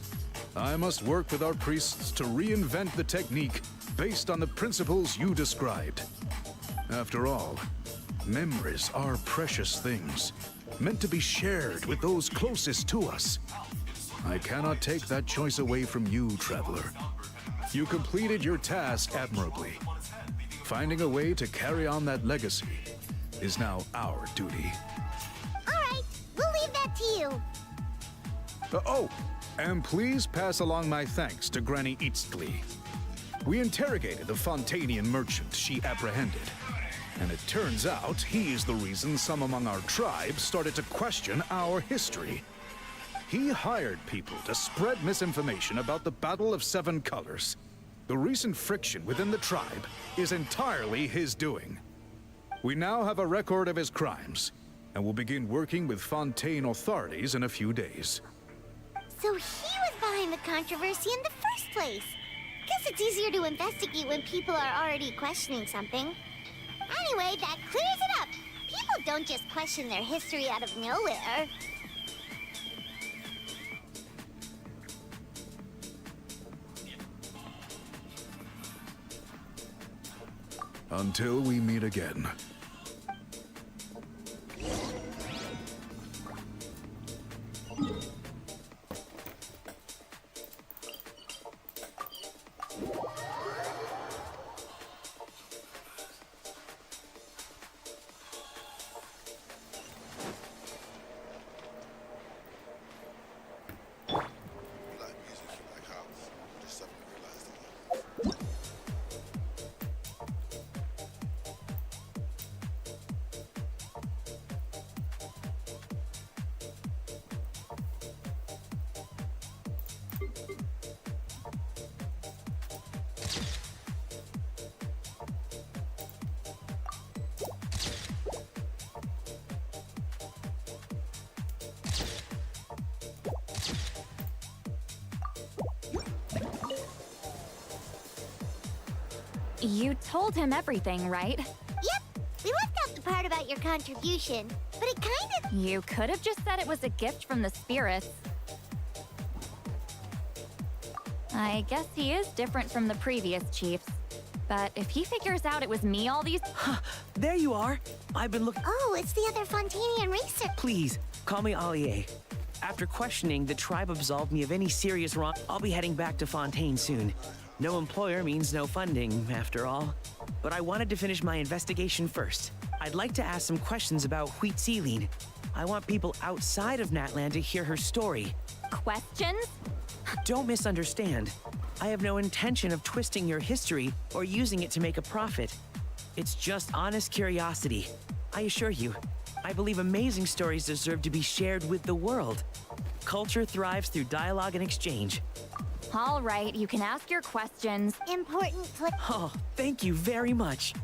I must work with our priests to reinvent the technique based on the principles you described. After all, memories are precious things, meant to be shared with those closest to us. I cannot take that choice away from you, Traveler. You completed your task admirably. Finding a way to carry on that legacy is now our duty. All right, we'll leave that to you. And please pass along my thanks to Granny Eatstly. We interrogated the Fontanian merchant she apprehended, and it turns out he's the reason some among our tribe started to question our history. He hired people to spread misinformation about the Battle of Seven Colors. The recent friction within the tribe is entirely his doing. We now have a record of his crimes, and will begin working with Fontaine authorities in a few days. So he was behind the controversy in the first place. Guess it's easier to investigate when people are already questioning something. Anyway, that clears it up. People don't just question their history out of nowhere. Until we meet again. You told him everything, right? Yep, we left out the part about your contribution, but it kind of... You could have just said it was a gift from the spirits. I guess he is different from the previous chiefs. But if he figures out it was me all these... There you are. I've been looking... Oh, it's the other Fontanian racer. Please, call me Allier. After questioning, the tribe absolved me of any serious wrong. I'll be heading back to Fontaine soon. No employer means no funding, after all. But I wanted to finish my investigation first. I'd like to ask some questions about Huitziline. I want people outside of Natlan to hear her story. Questions? Don't misunderstand. I have no intention of twisting your history or using it to make a profit. It's just honest curiosity. I assure you, I believe amazing stories deserve to be shared with the world. Culture thrives through dialogue and exchange. All right, you can ask your questions. Important Oh, thank you very much.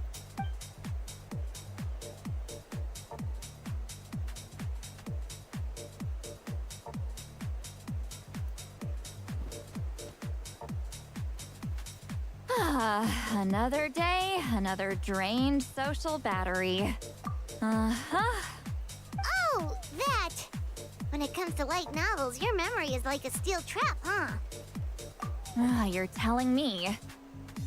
Another day, another drained social battery. Uh-huh. Oh, that! When it comes to light novels, your memory is like a steel trap, huh? You're telling me.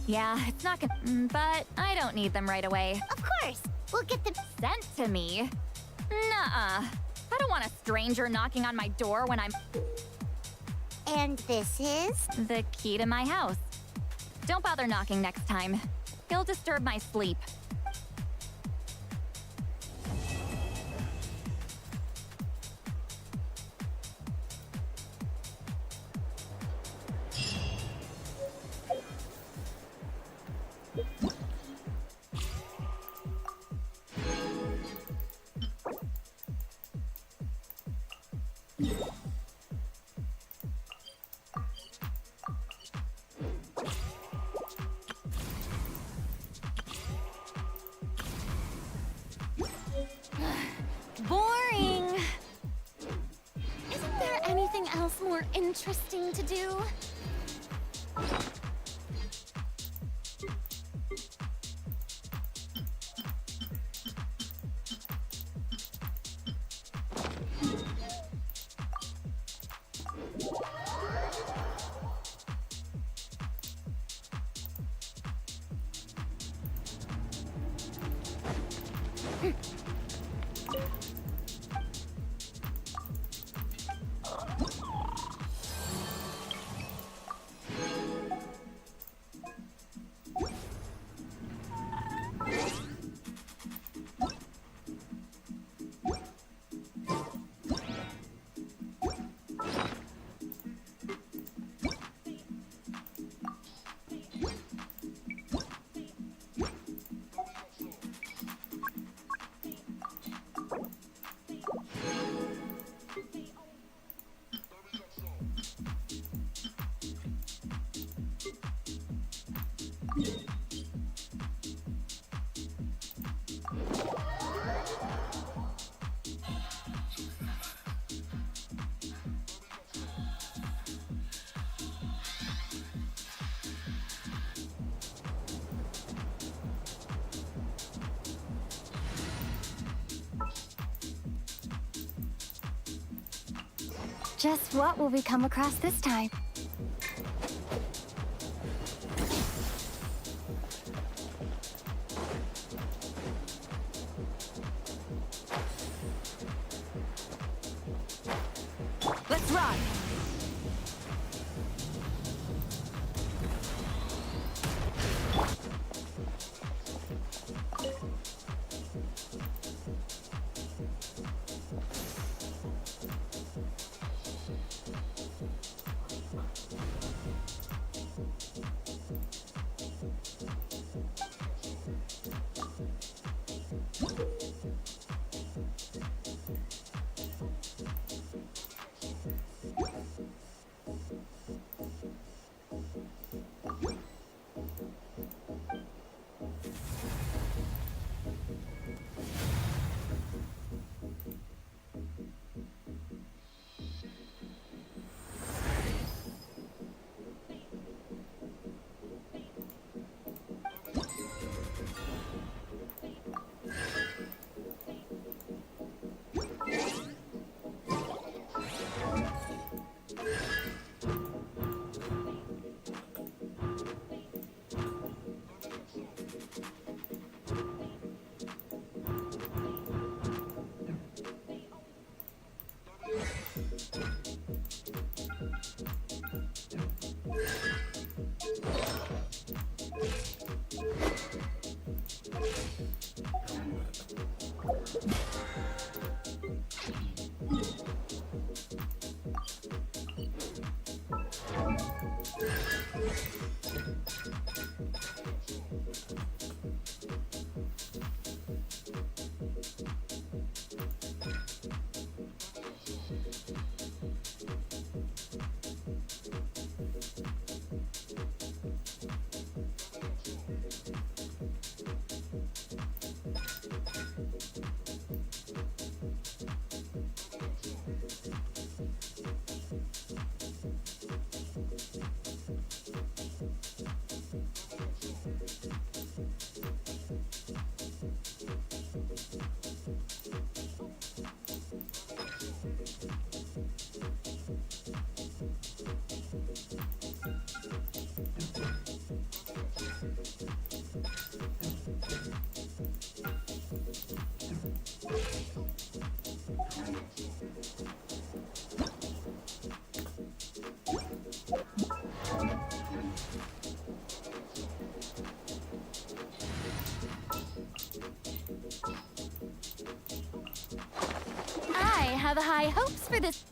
Yeah, it's not gonna. But I don't need them right away. Of course! We'll get them sent to me. Nuh-uh. I don't want a stranger knocking on my door when I'm. And this is? The key to my house. Don't bother knocking next time. He'll disturb my sleep. Boring! Isn't there anything else more interesting to do? Just what will we come across this time? Let's run! high hopes for this